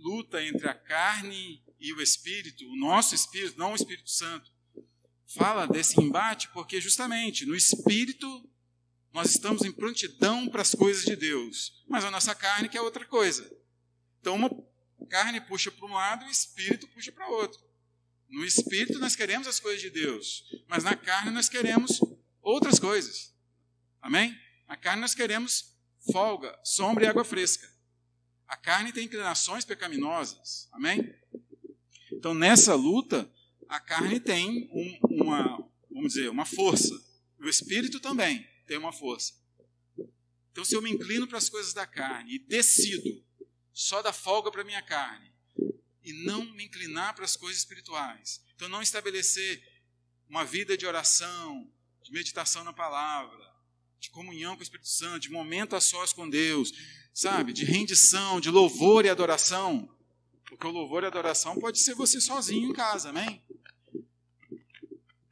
luta entre a carne e o Espírito, o nosso Espírito, não o Espírito Santo. Fala desse embate porque justamente no Espírito nós estamos em prontidão para as coisas de Deus, mas a nossa carne quer outra coisa. Então uma carne puxa para um lado e o Espírito puxa para outro. No Espírito nós queremos as coisas de Deus, mas na carne nós queremos outras coisas. Amém? Na carne nós queremos folga, sombra e água fresca. A carne tem inclinações pecaminosas. Amém? Então, nessa luta, a carne tem uma força. O Espírito também tem uma força. Então, se eu me inclino para as coisas da carne e decido só dar folga para a minha carne e não me inclinar para as coisas espirituais, então não estabelecer uma vida de oração, de meditação na palavra, de comunhão com o Espírito Santo, de momento a sós com Deus, sabe, de rendição, de louvor e adoração, porque o louvor e a adoração pode ser você sozinho em casa, amém?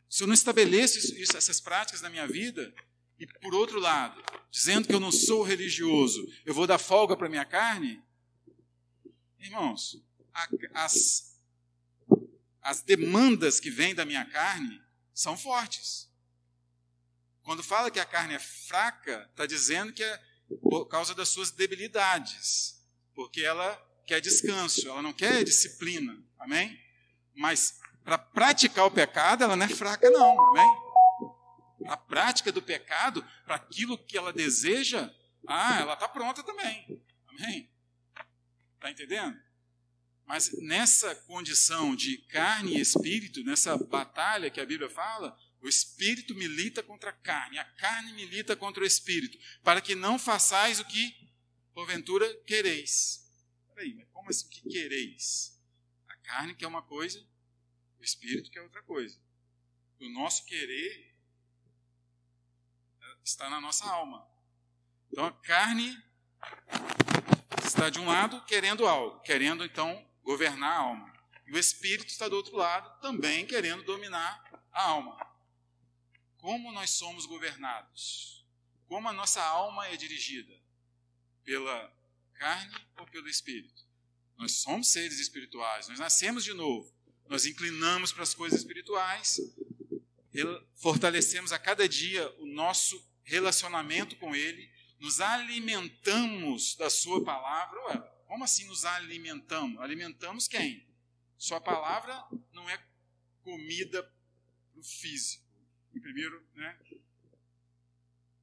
Se eu não estabeleço essas práticas na minha vida, e por outro lado, dizendo que eu não sou religioso, eu vou dar folga para a minha carne, irmãos, as demandas que vêm da minha carne são fortes. Quando fala que a carne é fraca, está dizendo que é por causa das suas debilidades, porque ela quer descanso, ela não quer disciplina, amém? Mas para praticar o pecado, ela não é fraca não, amém? A prática do pecado, para aquilo que ela deseja, ela está pronta também, amém? Está entendendo? Mas nessa condição de carne e espírito, nessa batalha que a Bíblia fala, o espírito milita contra a carne milita contra o espírito, para que não façais o que, porventura, quereis. Peraí, mas como assim que quereis? A carne quer uma coisa, o espírito quer outra coisa. O nosso querer está na nossa alma. Então a carne está de um lado querendo algo, querendo então governar a alma. E o espírito está do outro lado também querendo dominar a alma. Como nós somos governados? Como a nossa alma é dirigida? Pela carne ou pelo espírito? Nós somos seres espirituais, nós nascemos de novo. Nós inclinamos para as coisas espirituais, fortalecemos a cada dia o nosso relacionamento com Ele, nos alimentamos da Sua palavra. Ué, como assim nos alimentamos? Alimentamos quem? Sua palavra não é comida para o físico. Primeiro, né?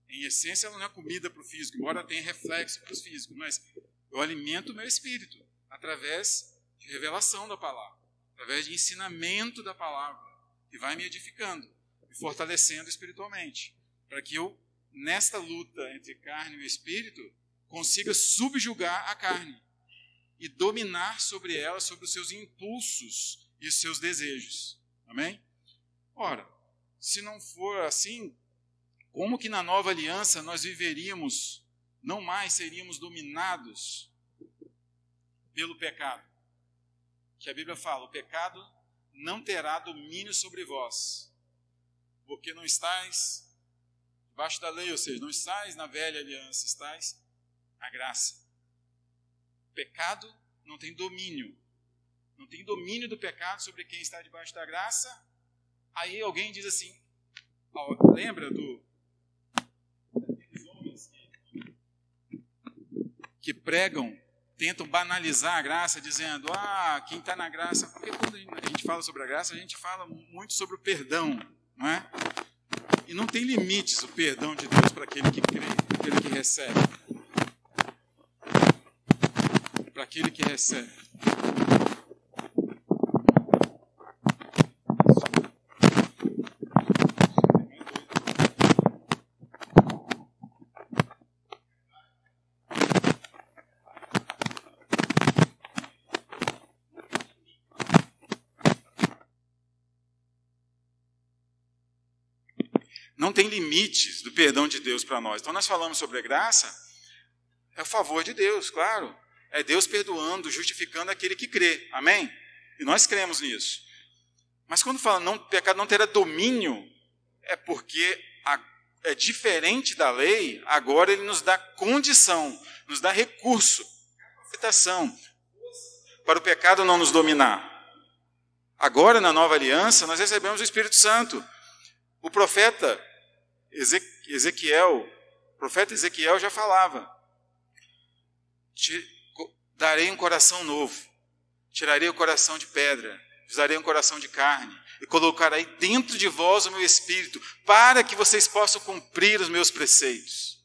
Em essência, ela não é comida para o físico, embora tenha reflexo para o físico, mas eu alimento o meu espírito através de revelação da palavra. através de ensinamento da palavra, que vai me edificando, me fortalecendo espiritualmente, para que eu, nesta luta entre carne e espírito, consiga subjugar a carne e dominar sobre ela, sobre os seus impulsos e os seus desejos. Amém? Ora, se não for assim, como que na nova aliança nós viveríamos, não mais seríamos dominados pelo pecado? Que a Bíblia fala, o pecado não terá domínio sobre vós, porque não estáis debaixo da lei, ou seja, não estáis na velha aliança, estáis na graça. O pecado não tem domínio. Não tem domínio do pecado sobre quem está debaixo da graça. Aí alguém diz assim, lembra daqueles homens que pregam, tentam banalizar a graça, dizendo, quem está na graça... Porque quando a gente fala sobre a graça, a gente fala muito sobre o perdão, não é? E não tem limites o perdão de Deus para aquele que crê, para aquele que recebe. Para aquele que recebe. Não tem limites do perdão de Deus para nós. Então nós falamos sobre a graça, é o favor de Deus, claro. É Deus perdoando, justificando aquele que crê. Amém? E nós cremos nisso. Mas quando fala o pecado não terá domínio, é porque é diferente da lei, agora ele nos dá condição, nos dá recurso, capacitação, para o pecado não nos dominar. Agora, na nova aliança, nós recebemos o Espírito Santo. O profeta Ezequiel já falava, te darei um coração novo, tirarei o coração de pedra, vos darei um coração de carne, e colocarei dentro de vós o meu Espírito, para que vocês possam cumprir os meus preceitos.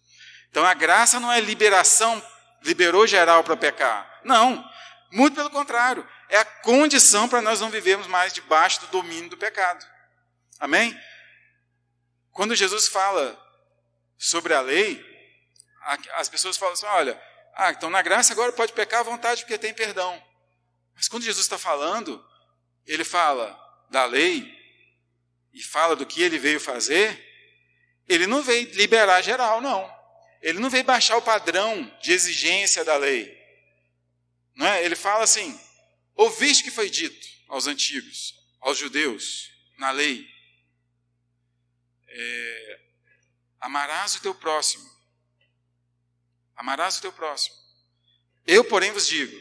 Então a graça não é liberou geral para pecar. Não, muito pelo contrário, é a condição para nós não vivermos mais debaixo do domínio do pecado. Amém? Quando Jesus fala sobre a lei, as pessoas falam assim, olha, então na graça agora pode pecar à vontade porque tem perdão. Mas quando Jesus está falando, ele fala da lei e fala do que ele veio fazer, ele não veio liberar geral, não. Ele não veio baixar o padrão de exigência da lei. Não é? Ele fala assim, ouviste o que foi dito aos antigos, aos judeus, na lei. Amarás o teu próximo. Amarás o teu próximo. Eu, porém, vos digo,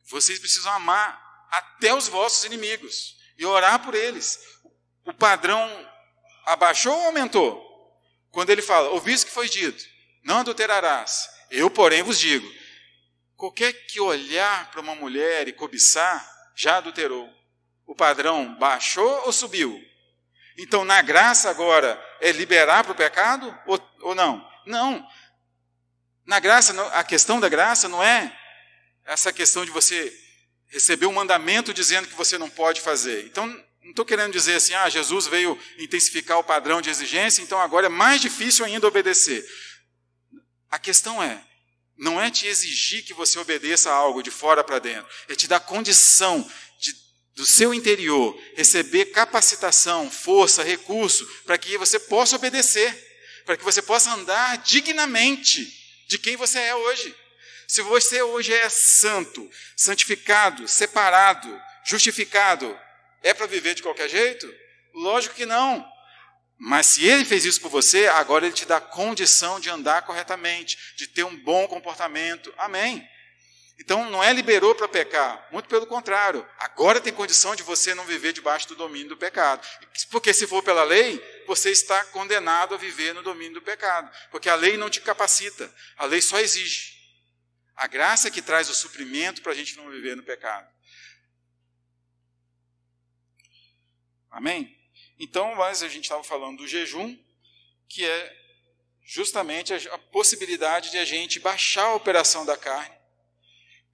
vocês precisam amar até os vossos inimigos e orar por eles. O padrão abaixou ou aumentou? Quando ele fala, ouviste o que foi dito, não adulterarás. Eu, porém, vos digo, qualquer que olhar para uma mulher e cobiçar, já adulterou. O padrão baixou ou subiu? Então, na graça agora, é liberar para o pecado ou não? Não. Na graça, a questão da graça não é essa questão de você receber um mandamento dizendo que você não pode fazer. Então, não estou querendo dizer assim, Jesus veio intensificar o padrão de exigência, então agora é mais difícil ainda obedecer. A questão não é te exigir que você obedeça a algo de fora para dentro, é te dar condição do seu interior, receber capacitação, força, recurso, para que você possa obedecer, para que você possa andar dignamente de quem você é hoje. Se você hoje é santo, santificado, separado, justificado, é para viver de qualquer jeito? Lógico que não. Mas se ele fez isso por você, agora ele te dá condição de andar corretamente, de ter um bom comportamento. Amém? Então não é liberou para pecar, muito pelo contrário. Agora tem condição de você não viver debaixo do domínio do pecado. Porque se for pela lei, você está condenado a viver no domínio do pecado. Porque a lei não te capacita, a lei só exige. A graça é que traz o suprimento para a gente não viver no pecado. Amém? Então, mas a gente estava falando do jejum, que é justamente a possibilidade de a gente baixar a operação da carne,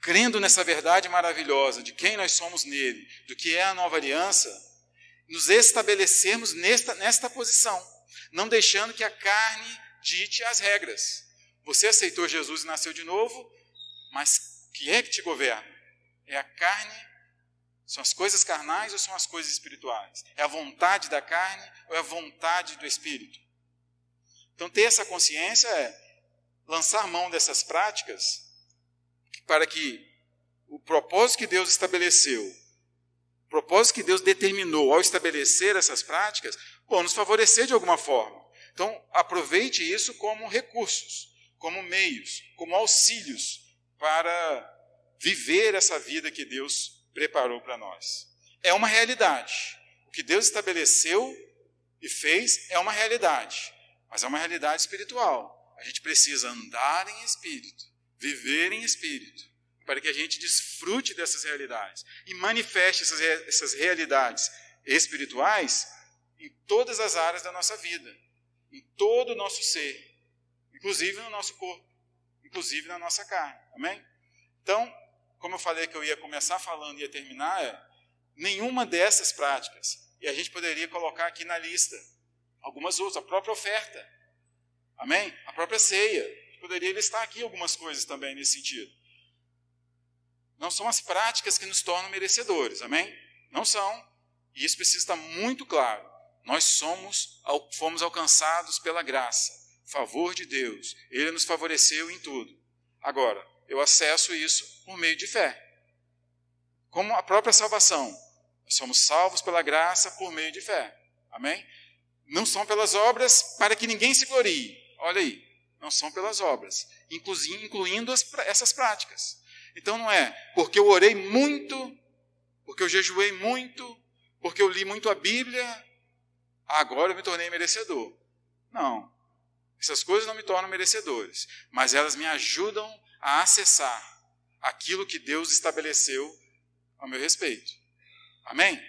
crendo nessa verdade maravilhosa de quem nós somos nele, do que é a nova aliança, nos estabelecermos nesta posição, não deixando que a carne dite as regras. Você aceitou Jesus e nasceu de novo, mas o que é que te governa? É a carne? São as coisas carnais ou são as coisas espirituais? É a vontade da carne ou é a vontade do Espírito? Então, ter essa consciência é lançar mão dessas práticas para que o propósito que Deus estabeleceu, o propósito que Deus determinou ao estabelecer essas práticas, nos favorecer de alguma forma. Então, aproveite isso como recursos, como meios, como auxílios para viver essa vida que Deus preparou para nós. É uma realidade. O que Deus estabeleceu e fez é uma realidade, mas é uma realidade espiritual. A gente precisa andar em espírito, viver em espírito, para que a gente desfrute dessas realidades e manifeste essas realidades espirituais em todas as áreas da nossa vida, em todo o nosso ser, inclusive no nosso corpo, inclusive na nossa carne. Amém? Então, como eu falei que eu ia começar falando e ia terminar, nenhuma dessas práticas, e a gente poderia colocar aqui na lista algumas outras, a própria oferta, amém? A própria ceia, a gente poderia listar aqui algumas coisas também nesse sentido. Não são as práticas que nos tornam merecedores, amém? Não são, e isso precisa estar muito claro. Nós fomos alcançados pela graça, favor de Deus, Ele nos favoreceu em tudo. Agora, eu acesso isso por meio de fé. Como a própria salvação, nós somos salvos pela graça por meio de fé, amém? Não são pelas obras para que ninguém se glorie, olha aí, não são pelas obras, incluindo essas práticas. Então não é porque eu orei muito, porque eu jejuei muito, porque eu li muito a Bíblia, agora eu me tornei merecedor. Não, essas coisas não me tornam merecedores, mas elas me ajudam a acessar aquilo que Deus estabeleceu a meu respeito. Amém?